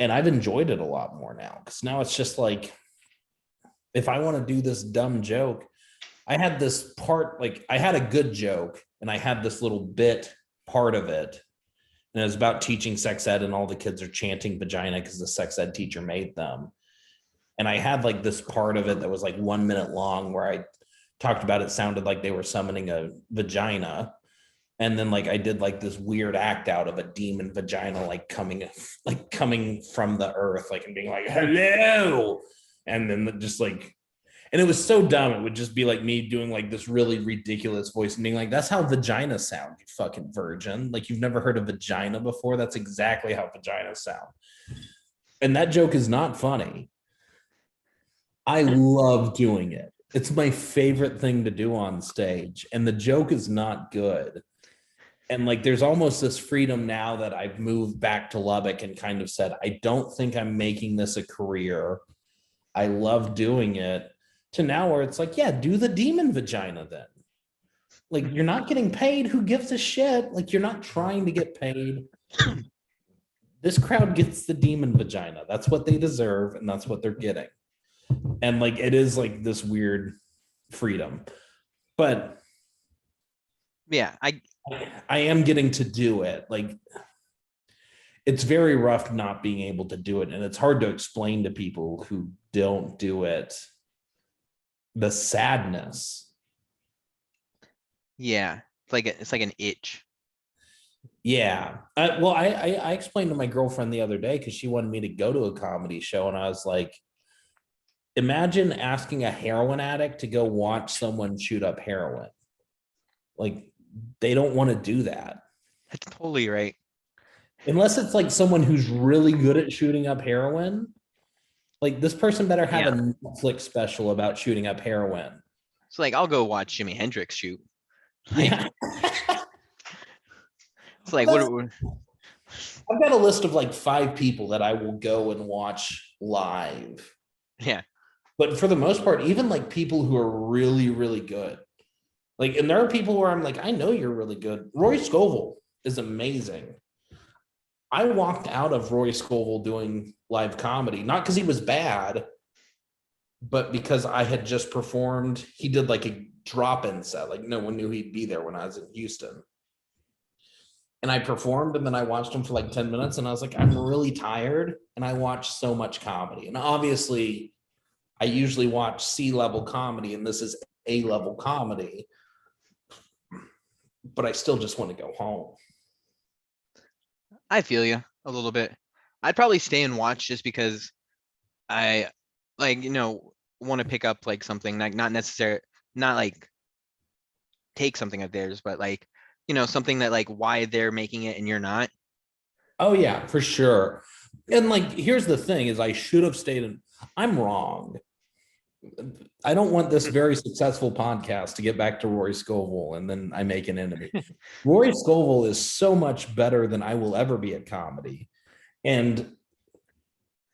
And I've enjoyed it a lot more now because now it's just like, if I want to do this dumb joke, I had this part, like I had a good joke and I had this little bit part of it. And it was about teaching sex ed and all the kids are chanting vagina because the sex ed teacher made them. And I had like this part of it that was like 1 minute long where I talked about it sounded like they were summoning a vagina. And then like I did like this weird act out of a demon vagina like coming from the earth, like and being like, hello. And then just like, and it was so dumb. It would just be like me doing like this really ridiculous voice and being like, that's how vagina sound, you fucking virgin. Like you've never heard of vagina before. That's exactly how vaginas sound. And that joke is not funny. I love doing it. It's my favorite thing to do on stage. And the joke is not good. And like there's almost this freedom now that I've moved back to Lubbock and kind of said, I don't think I'm making this a career. I love doing it, to now where it's like, yeah, do the demon vagina then. Like you're not getting paid. Who gives a shit? Like you're not trying to get paid. This crowd gets the demon vagina. That's what they deserve, and that's what they're getting. And like it is like this weird freedom. But Yeah, I am getting to do it. Like it's very rough not being able to do it. And it's hard to explain to people who don't do it the sadness. yeah, it's like an itch. Yeah. I explained to my girlfriend the other day because she wanted me to go to a comedy show. And I was like, imagine asking a heroin addict to go watch someone shoot up heroin. Like, they don't want to do that. That's totally right. Unless it's like someone who's really good at shooting up heroin. Like, this person better have Yeah. a Netflix special about shooting up heroin. So like I'll go watch Jimi Hendrix shoot. Like Yeah. it's like I've got a list of like 5 people that I will go and watch live. yeah. But for the most part, even like people who are really, really good. Like, and there are people where I'm like, I know you're really good. Roy Scovel is amazing. I walked out of Roy Scovel doing live comedy, not because he was bad, but because I had just performed. He did like a drop-in set. Like no one knew he'd be there when I was in Houston. And I performed and then I watched him for like 10 minutes and I was like, I'm really tired. And I watched so much comedy. And obviously, I usually watch C-level comedy and this is A-level comedy. But I still just want to go home. I feel you a little bit. I'd probably stay and watch just because I like, want to pick up like something like not necessary, not like take something of theirs, but like, something that like why they're making it and you're not. Oh yeah, for sure. And like, here's the thing: is I should have stayed in. I'm wrong. I don't want this very successful podcast to get back to Rory Scovel and then I make an enemy. Rory Scovel is so much better than I will ever be at comedy. And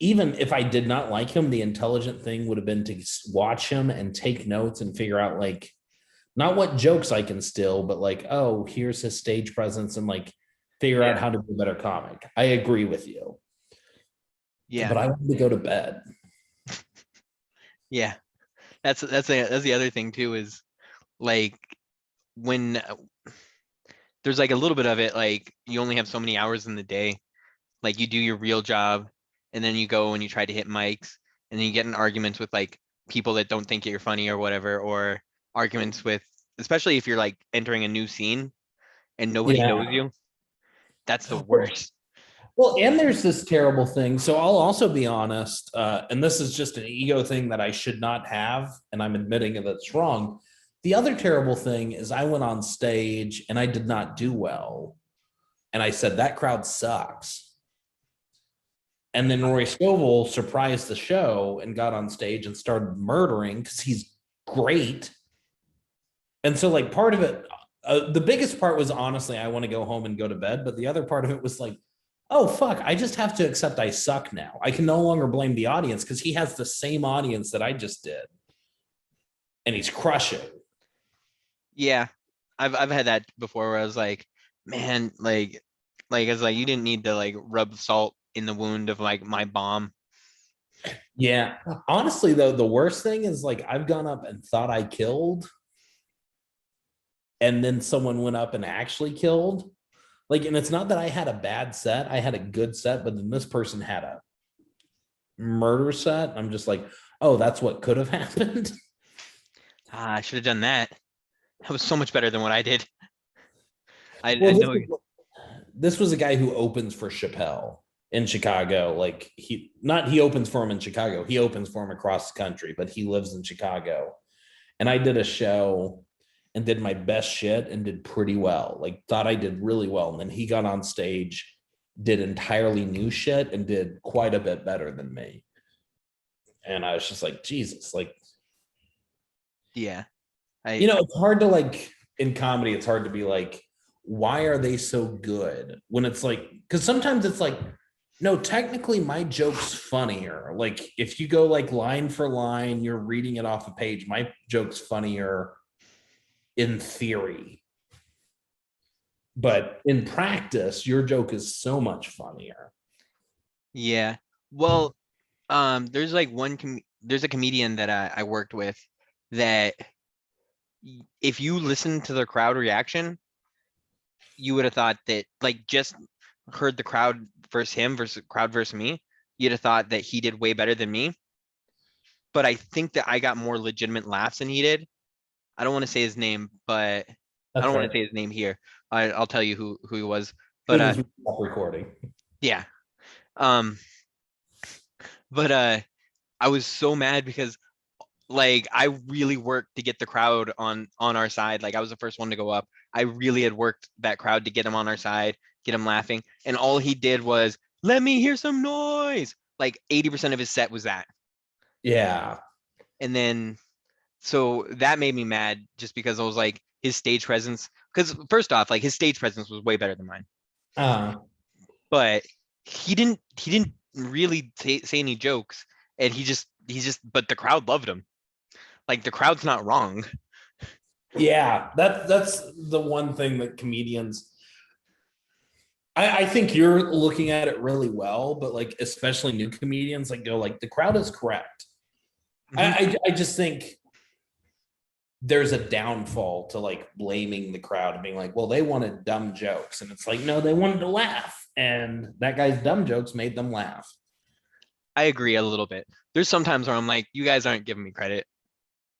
even if I did not like him, the intelligent thing would have been to watch him and take notes and figure out like not what jokes I can steal, but like, oh, here's his stage presence and like figure out how to be a better comic. I agree with you. Yeah. But I wanted to go to bed. Yeah. That's the other thing too, is like when there's like a little bit of it, like you only have so many hours in the day. Like you do your real job and then you go and you try to hit mics and then you get in arguments with like people that don't think you're funny or whatever, or arguments with, especially if you're like entering a new scene and nobody knows you. That's the worst. Well, and there's this terrible thing. So I'll also be honest, and this is just an ego thing that I should not have, and I'm admitting that it's wrong. The other terrible thing is I went on stage and I did not do well. And I said, that crowd sucks. And then Rory Scovel surprised the show and got on stage and started murdering because he's great. And so, like, part of it, the biggest part was honestly, I want to go home and go to bed. But the other part of it was like, oh, fuck, I just have to accept I suck now. I can no longer blame the audience because he has the same audience that I just did. And he's crushing. Yeah. I've had that before where I was like, man, like it's like you didn't need to like rub salt in the wound of like my bomb. Yeah. Honestly, though, the worst thing is like I've gone up and thought I killed. And then someone went up and actually killed. Like, and it's not that I had a bad set, I had a good set, but then this person had a murder set. I'm just like, oh, that's what could have happened. I should have done that. That was so much better than what I did. I Well, know. this was a guy who opens for Chappelle in Chicago. Like he opens for him in Chicago. He opens for him across the country, but he lives in Chicago. And I did a show and did my best shit and did pretty well. Like thought I did really well. And then he got on stage, did entirely new shit and did quite a bit better than me. And I was just like, Jesus, like, yeah. It's hard to like in comedy, it's hard to be like, why are they so good? When it's like, because sometimes it's like, no, technically my joke's funnier. Like if you go like line for line, you're reading it off a page, my joke's funnier in theory. But in practice, your joke is so much funnier. Yeah. Well, there's like there's a comedian that I worked with that if you listen to the crowd reaction, you would have thought that like just heard the crowd versus him versus crowd versus me, you'd have thought that he did way better than me. But I think that I got more legitimate laughs than he did. I don't want to say his name, but I don't want to say his name here. I'll tell you who he was. But recording. Yeah. But I was so mad because like I really worked to get the crowd on our side. Like I was the first one to go up. I really had worked that crowd to get him on our side, get him laughing, and all he did was let me hear some noise. Like 80% of his set was that. Yeah. And then so that made me mad just because I was like his stage presence, because first off, like his stage presence was way better than mine. But he didn't really say any jokes, and he just but the crowd loved him. Like the crowd's not wrong. Yeah, that's the one thing that comedians. I think you're looking at it really well, but like especially new comedians like go like the crowd is correct. Mm-hmm. I just think there's a downfall to like blaming the crowd and being like, well, they wanted dumb jokes, and it's like, no, they wanted to laugh, and that guy's dumb jokes made them laugh. I agree a little bit. There's sometimes where I'm like, you guys aren't giving me credit.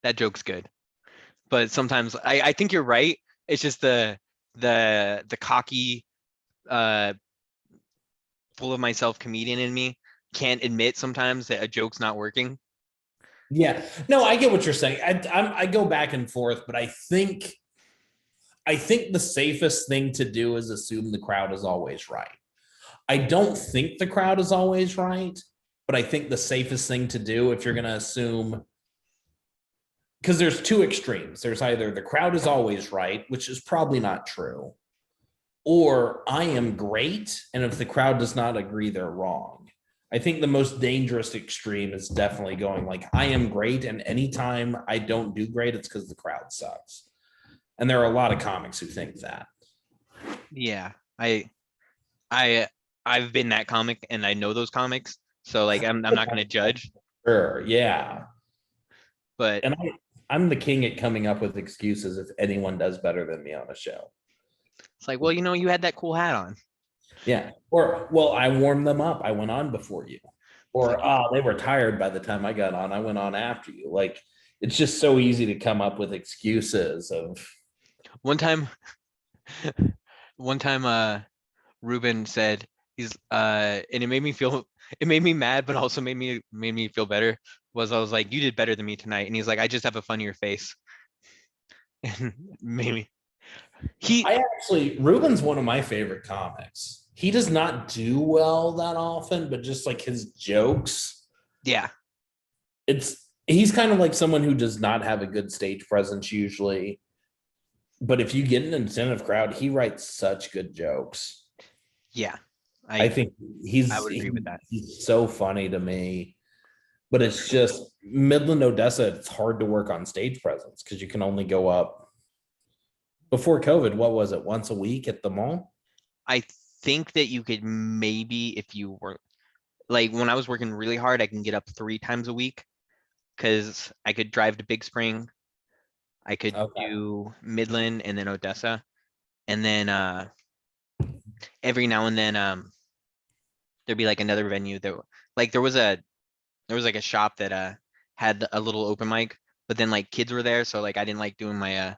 That joke's good. But sometimes I think you're right. It's just the cocky, full of myself comedian in me can't admit sometimes that a joke's not working. Yeah, no, I get what you're saying. I go back and forth, but I think I think the safest thing to do is assume the crowd is always right. I don't think the crowd is always right, but I think the safest thing to do if you're going to assume, because there's two extremes. There's either the crowd is always right, which is probably not true, or I am great, and if the crowd does not agree, they're wrong. I think the most dangerous extreme is definitely going like, I am great, and anytime I don't do great, it's because the crowd sucks. And there are a lot of comics who think that. Yeah, I I've been that comic and I know those comics, so like I'm not gonna judge, Sure, yeah. but And I'm the king at coming up with excuses if anyone does better than me on a show. it's like, well, you had that cool hat on. Yeah. Or, well, I warmed them up. I went on before you. It's Or, like they were tired by the time I got on. I went on after you. Like, it's just so easy to come up with excuses of. one time, one time, Ruben said and it made me mad, but also made me feel better. I was like, you did better than me tonight, and he's like, I just have a funnier face, and maybe he, Ruben's one of my favorite comics. He does not do well that often, but just like his jokes, yeah, he's kind of like someone who does not have a good stage presence usually. But if you get an attentive crowd, he writes such good jokes. yeah, I think I would agree with that. he's so funny to me. But it's just Midland, Odessa, it's hard to work on stage presence because you can only go up. Before COVID, what was it? Once a week at the mall? I think that you could maybe, if you were like when I was working really hard, I can get up 3 times a week because I could drive to Big Spring, I could do Midland and then Odessa, and then every now and then there'd be like another venue that like there was like a shop that had a little open mic, but then like kids were there, so like I didn't like doing my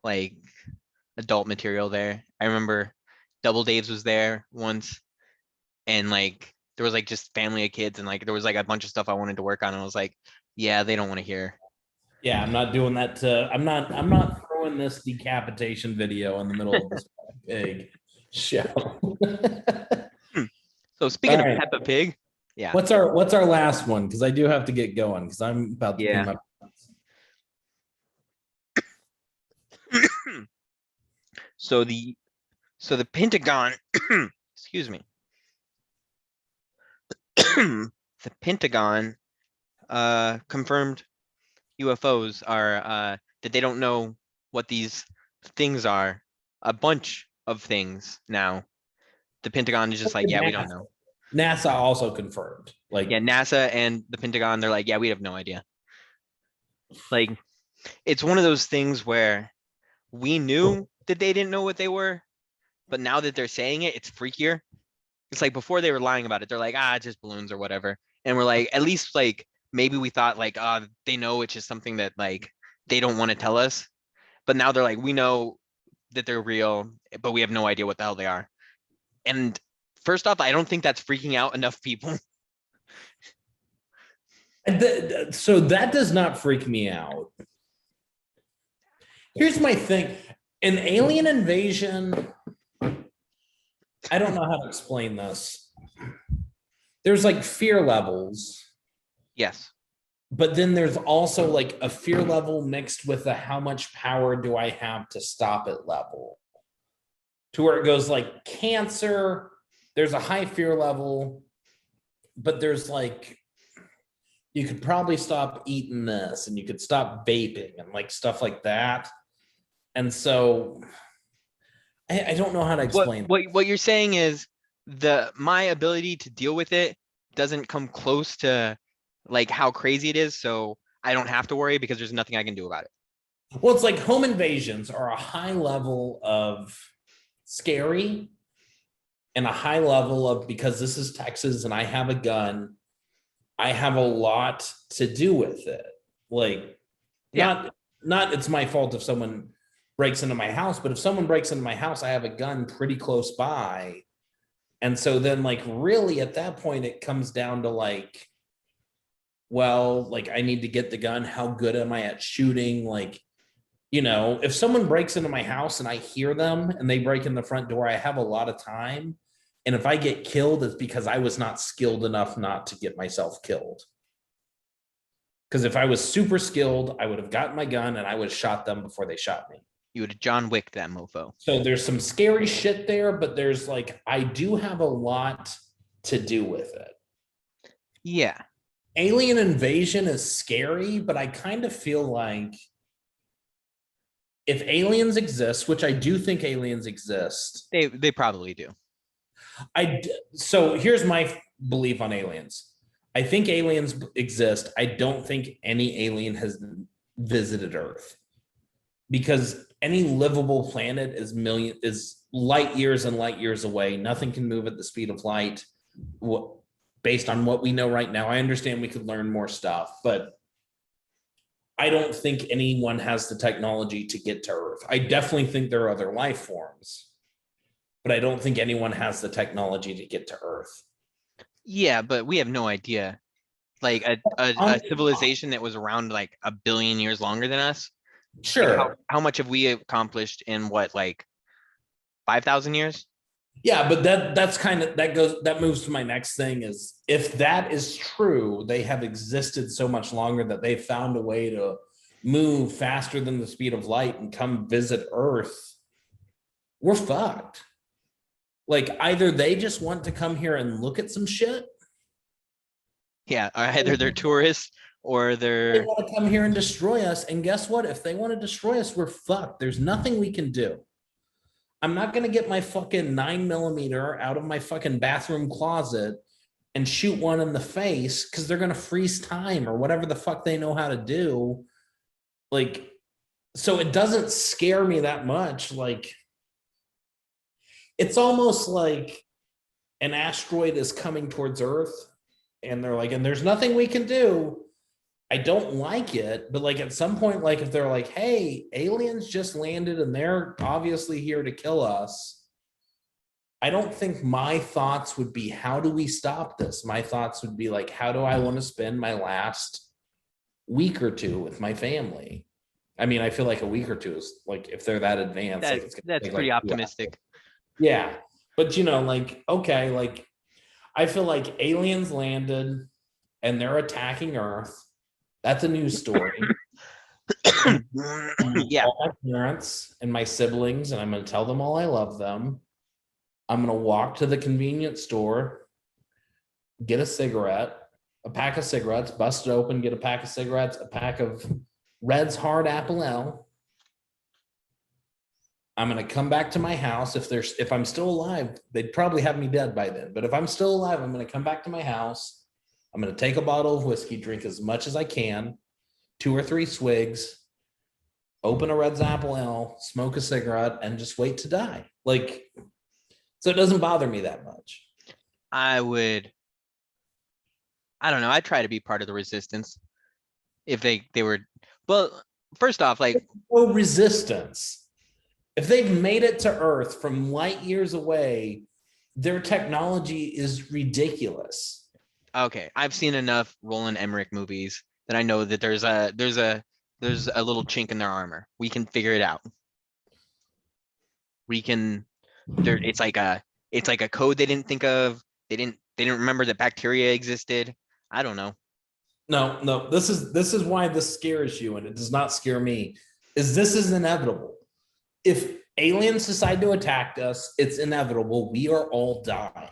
like adult material there. I remember Double Dave's was there once, and like there was like just family of kids, and like there was like a bunch of stuff I wanted to work on, and I was like, yeah, they don't want to hear. Yeah, I'm not doing that. I'm not throwing this decapitation video in the middle of this pig show. So speaking of right. Peppa Pig, yeah, What's our last one? Because I do have to get going because I'm about to pay yeah. my. So the Pentagon, excuse me, the Pentagon confirmed UFOs are that they don't know what these things are. A bunch of things now. The Pentagon is just like, yeah, we don't know. NASA also confirmed. Like, Yeah, NASA and the Pentagon, they're like, yeah, we have no idea. Like, it's one of those things where we knew that they didn't know what they were, but now that they're saying it, it's freakier. It's like before they were lying about it, they're like, it's just balloons or whatever. And we're like, at least like maybe we thought like, they know it's just something that like they don't want to tell us. But now they're like, we know that they're real, but we have no idea what the hell they are. And first off, I don't think that's freaking out enough people. so that does not freak me out. Here's my thing. An alien invasion, I don't know how to explain this. There's like fear levels. Yes. But then there's also like a fear level mixed with a how much power do I have to stop it level. To where it goes like cancer, there's a high fear level, but there's like, you could probably stop eating this and you could stop vaping and like stuff like that. And so I don't know how to explain. What you're saying is my ability to deal with it doesn't come close to like how crazy it is, so I don't have to worry because there's nothing I can do about it. Well, it's like home invasions are a high level of scary and a high level of, because this is Texas and I have a gun, I have a lot to do with it. Like, not it's my fault if someone breaks into my house, but if someone breaks into my house, I have a gun pretty close by. And so then like really at that point, it comes down to like, well, like I need to get the gun. How good am I at shooting? Like, If someone breaks into my house and I hear them and they break in the front door, I have a lot of time. And if I get killed, it's because I was not skilled enough not to get myself killed. Because if I was super skilled, I would have gotten my gun and I would have shot them before they shot me. You would John Wick that mofo. So there's some scary shit there, but there's like, I do have a lot to do with it. Yeah. Alien invasion is scary, but I kind of feel like if aliens exist, which I do think aliens exist, They probably do. So here's my belief on aliens. I think aliens exist. I don't think any alien has visited Earth because any livable planet is light years and light years away. Nothing can move at the speed of light. Based on what we know right now, I understand we could learn more stuff, but I don't think anyone has the technology to get to Earth. I definitely think there are other life forms, but I don't think anyone has the technology to get to Earth. Yeah, but we have no idea. Like a civilization that was around like 1 billion years longer than us. Sure. Like how much have we accomplished in what, like 5,000 years? Yeah, but that moves to my next thing is if that is true, they have existed so much longer that they found a way to move faster than the speed of light and come visit Earth. We're fucked. Like either they just want to come here and look at some shit. Yeah, either they're tourists or They they're want to come here and destroy us. And guess what? If they want to destroy us, we're fucked. There's nothing we can do. I'm not going to get my fucking 9mm out of my fucking bathroom closet and shoot one in the face because they're going to freeze time or whatever the fuck they know how to do. Like, so it doesn't scare me that much. Like, it's almost like an asteroid is coming towards Earth and they're like, and there's nothing we can do. I don't like it, but like at some point, like if they're like, hey, aliens just landed and they're obviously here to kill us, I don't think my thoughts would be, how do we stop this? My thoughts would be like, how do I want to spend my last week or two with my family? I mean, I feel like a week or two is like, if they're that advanced, like it's that's pretty like optimistic. yeah. But like, okay, like I feel like aliens landed and they're attacking Earth. That's a news story. Yeah. All my parents and my siblings, and I'm going to tell them all I love them. I'm going to walk to the convenience store, get a cigarette, a pack of cigarettes, bust it open, get a pack of cigarettes, a pack of Red's Hard Apple Ale. I'm going to come back to my house. If I'm still alive, they'd probably have me dead by then. But if I'm still alive, I'm going to come back to my house. I'm going to take a bottle of whiskey, drink as much as I can, 2 or 3 swigs, open a Red's Apple Ale, smoke a cigarette, and just wait to die. Like, so it doesn't bother me that much. I don't know. I try to be part of the resistance. If they were, well, first off, like no resistance. If they've made it to Earth from light years away, their technology is ridiculous. Okay, I've seen enough Roland Emmerich movies that I know that there's a little chink in their armor. We can figure it out. We can it's like a code they didn't think of. They didn't remember that bacteria existed. I don't know. No, this is why this scares you, and it does not scare me. This is inevitable. If aliens decide to attack us, it's inevitable. We are all dying.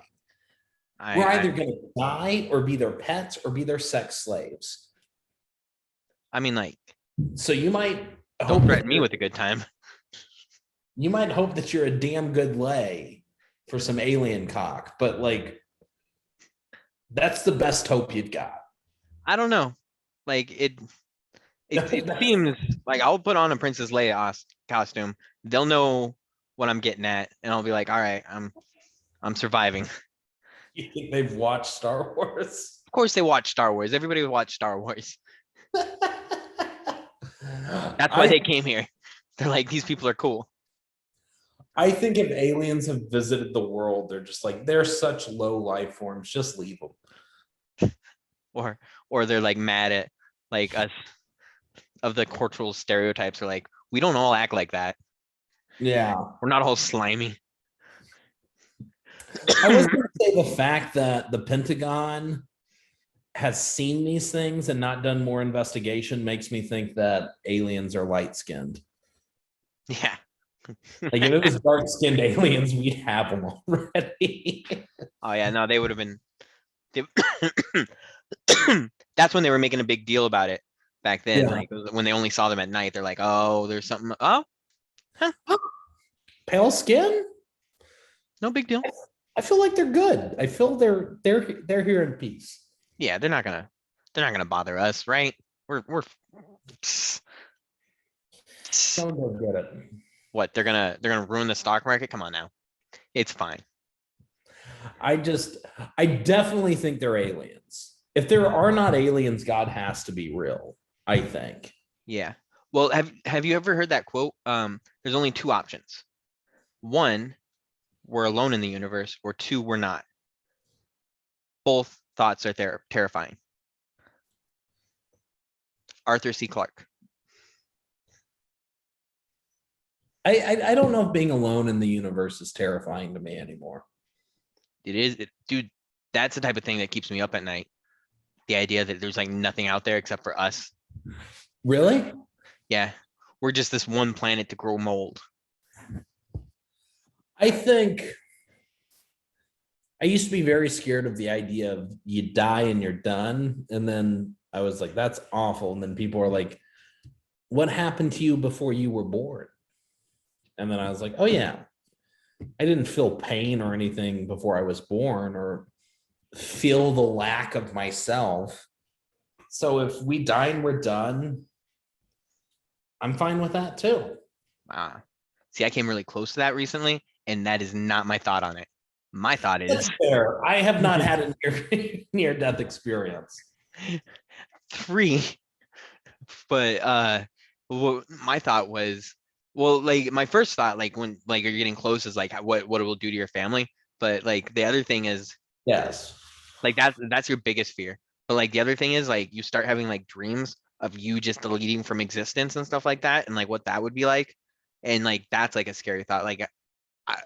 We're either going to die or be their pets or be their sex slaves. I mean, like, so you might don't threaten me with a good time. You might hope that you're a damn good lay for some alien cock, but like, that's the best hope you've got. I don't know. Like it seems like I'll put on a Princess Leia costume. They'll know what I'm getting at, and I'll be like, all right, I'm surviving. You think they've watched Star Wars? Of course they watch Star Wars. Everybody would watch Star Wars. That's why they came here. They're like, these people are cool. I think if aliens have visited the world, they're just like, they're such low life forms, just leave them. Or they're like mad at like us of the cultural stereotypes, are like, We don't all act like that. Yeah. We're not all slimy. I was going to say the fact that the Pentagon has seen these things and not done more investigation makes me think that aliens are light skinned. Yeah. Like if it was dark skinned aliens, we'd have them already. Oh yeah, no, they would have been. They, that's when they were making a big deal about it back then. Yeah. Like when they only saw them at night, they're like, "Oh, there's something. Oh, huh, Pale skin? no big deal." I feel like they're good. I feel they're here in peace. Yeah, they're not gonna bother us, right? We're Some will get it. what they're gonna ruin the stock market. Come on now, it's fine. I definitely think they're aliens. If there are not aliens, God has to be real, I think. Yeah. Well, have you ever heard that quote? There's only two options. One, we're alone in the universe, or two, we're not. Both thoughts are terrifying. Arthur C. Clarke. I don't know if being alone in the universe is terrifying to me anymore. It is, dude. That's the type of thing that keeps me up at night. The idea that there's like nothing out there except for us. Really? Yeah, we're just this one planet to grow mold. I think I used to be very scared of the idea of you die and you're done. And then I was like, that's awful. And then people are like, what happened to you before you were born? And then I was like, oh, yeah, I didn't feel pain or anything before I was born or feel the lack of myself. So if we die and we're done, I'm fine with that too. See, I came really close to that recently, and that is not my thought on it. My thought is That's fair. I have not had a near death experience. 3, but what my thought was, well, like my first thought, like when like you're getting close, is like what it will do to your family. But like the other thing is, Yes. like that's your biggest fear. But like the other thing is like you start having like dreams of you just deleting from existence and stuff like that, and like what that would be like, and like that's like a scary thought. Like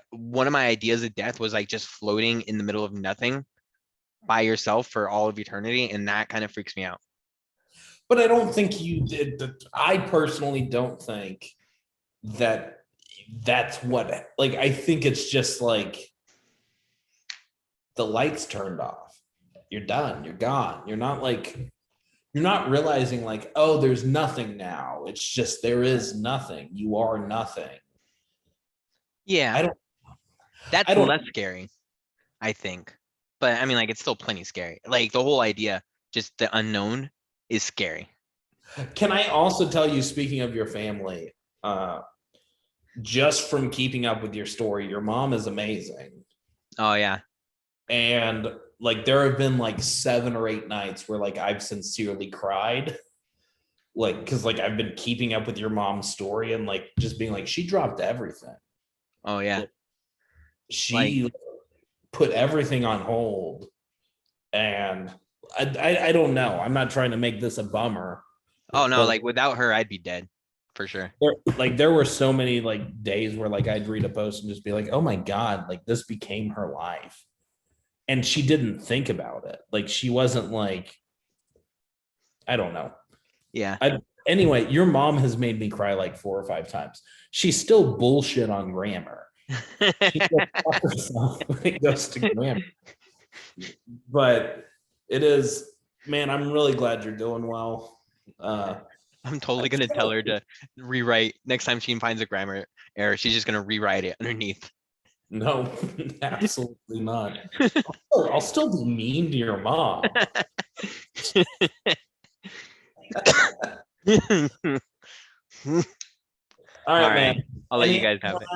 one of my ideas of death was like just floating in the middle of nothing by yourself for all of eternity, and that kind of freaks me out. But I don't think you did. I personally don't think that that's what, like, I think it's just like the lights turned off. You're done. You're gone. You're not realizing like, oh, there's nothing now. It's just there is nothing. You are nothing. Yeah, that's I don't less scary, I think. But I mean, like, it's still plenty scary. Like the whole idea, just the unknown, is scary. Can I also tell you, speaking of your family, just from keeping up with your story, your mom is amazing. Oh yeah. And like there have been like 7 or 8 nights where like I've sincerely cried. Like, because like I've been keeping up with your mom's story and like just being like, she dropped everything. Oh yeah. She like, put everything on hold. And I don't know. I'm not trying to make this a bummer. Oh no, like without her, I'd be dead for sure. There were so many like days where like I'd read a post and just be like, oh my God, like this became her life. And she didn't think about it. Like she wasn't like, I don't know. Yeah. Anyway, your mom has made me cry like 4 or 5 times. She's still bullshit on grammar. She when it goes to grammar. But it is, man, I'm really glad you're doing well. I'm totally gonna tell her to rewrite next time she finds a grammar error. She's just gonna rewrite it underneath. No, absolutely not. I'll still be mean to your mom. All right, man. I'll let you guys have it.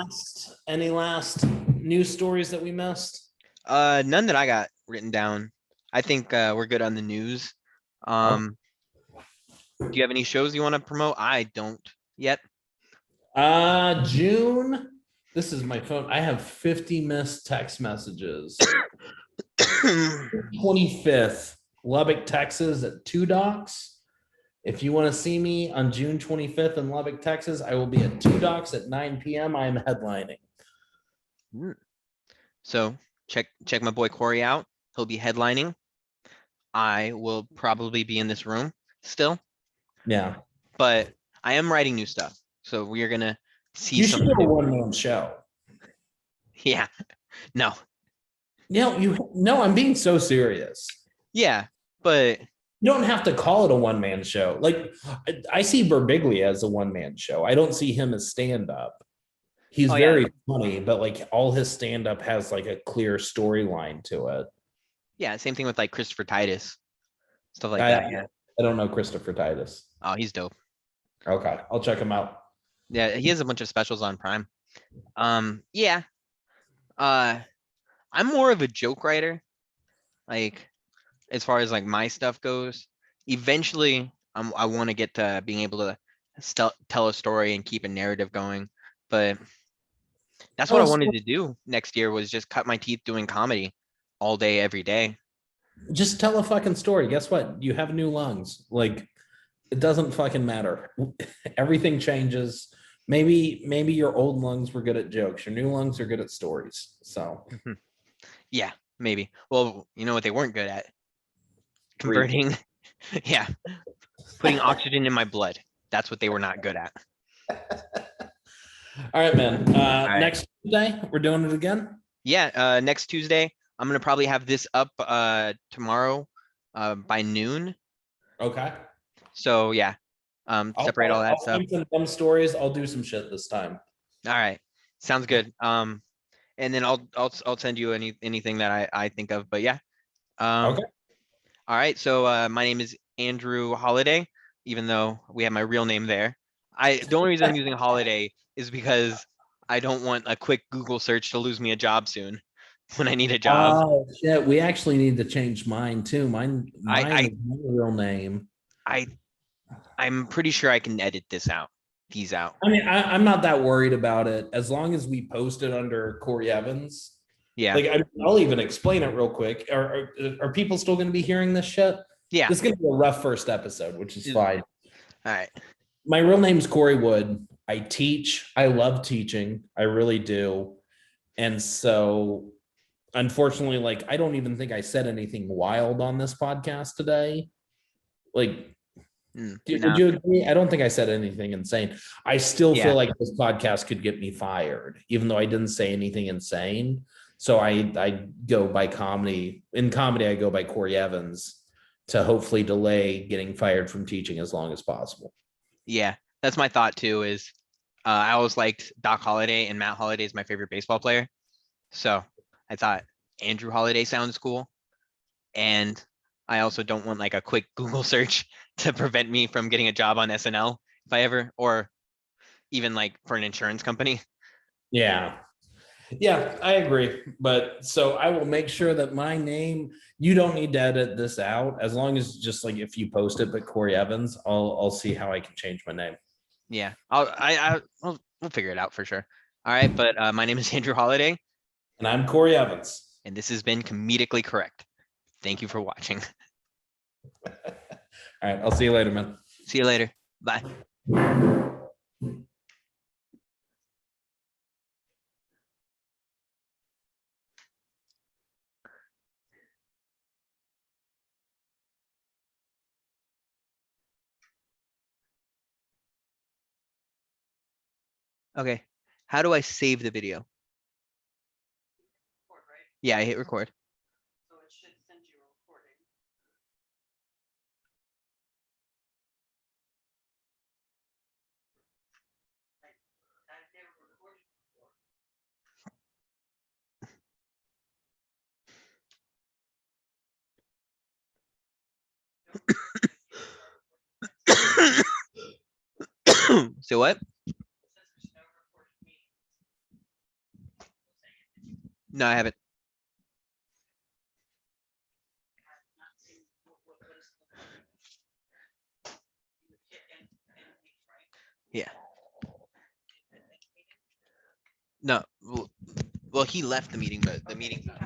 Any last news stories that we missed? None that I got written down. I think we're good on the news. Do you have any shows you want to promote? I don't yet. June. This is my phone. I have 50 missed text messages. 25th, Lubbock, Texas at 2 Docks. If you want to see me on June 25th in Lubbock, Texas, I will be at Two Docs at 9 p.m. I am headlining. So check my boy Corey out. He'll be headlining. I will probably be in this room still. Yeah. But I am writing new stuff. So we are gonna see You should some do a new. one-man show. Yeah. No. No, I'm being so serious. Yeah, but You don't have to call it a one-man show. Like I see Birbiglia as a one-man show. I don't see him as stand-up. He's oh yeah. very funny, but like all his stand-up has like a clear storyline to it. Yeah, same thing with like Christopher Titus. Stuff like I, that. I, Yeah. I don't know Christopher Titus. Oh, he's dope. Okay, I'll check him out. Yeah, he has a bunch of specials on Prime. Yeah. Uh I'm more of a joke writer. Like as far as like my stuff goes. Eventually, I want to get to being able to tell a story and keep a narrative going. But that's what I wanted to do next year was just cut my teeth doing comedy all day, every day. Just tell a fucking story. Guess what? You have new lungs. Like it doesn't fucking matter. Everything changes. Maybe your old lungs were good at jokes. Your new lungs are good at stories. So Yeah, maybe. Well, you know what they weren't good at? Converting. Yeah. Putting oxygen in my blood. That's what they were not good at. All right, man. right. Next Tuesday, we're doing it again. Yeah, next Tuesday. I'm gonna probably have this up tomorrow by noon. Okay. So yeah. Separate all that I'll stuff. find some dumb stories. I'll do some shit this time. All right. Sounds good. And then I'll send you anything that I think of. But yeah. Okay. All right. So my name is Andrew Holiday, even though we have my real name there. The only reason I'm using Holiday is because I don't want a quick Google search to lose me a job soon when I need a job. Oh shit. We actually need to change mine too. Mine I is my real name. I'm pretty sure I can edit this out. These out. I mean, I'm not that worried about it as long as we post it under Corey Evans. Yeah. Like I'll even explain it real quick. Are people still going to be hearing this shit? Yeah. This is going to be a rough first episode, which is fine. All right. My real name's Corey Wood. I teach. I love teaching. I really do. And so, unfortunately, like I don't even think I said anything wild on this podcast today. Like, would you agree? I don't think I said anything insane. I still feel like this podcast could get me fired, even though I didn't say anything insane. So I go by comedy. In comedy, I go by Corey Evans to hopefully delay getting fired from teaching as long as possible. Yeah, that's my thought too. Is I always liked Doc Holliday, and Matt Holliday is my favorite baseball player. So I thought Andrew Holliday sounds cool, and I also don't want like a quick Google search to prevent me from getting a job on SNL if I ever, or even like for an insurance company. Yeah. Yeah, I agree. But so I will make sure that my name, you don't need to edit this out as long as just like if you post it, but Corey Evans, I'll see how I can change my name. Yeah, we'll figure it out for sure. All right, but my name is Andrew Holliday. And I'm Corey Evans. And this has been Comedically Correct. Thank you for watching. All right, I'll see you later, man. See you later. Bye. Okay, how do I save the video? Yeah, I hit record. So it should send you a recording. I've never recorded before. So what? No, I haven't. Yeah. No. Well, he left the meeting, but the meeting's not.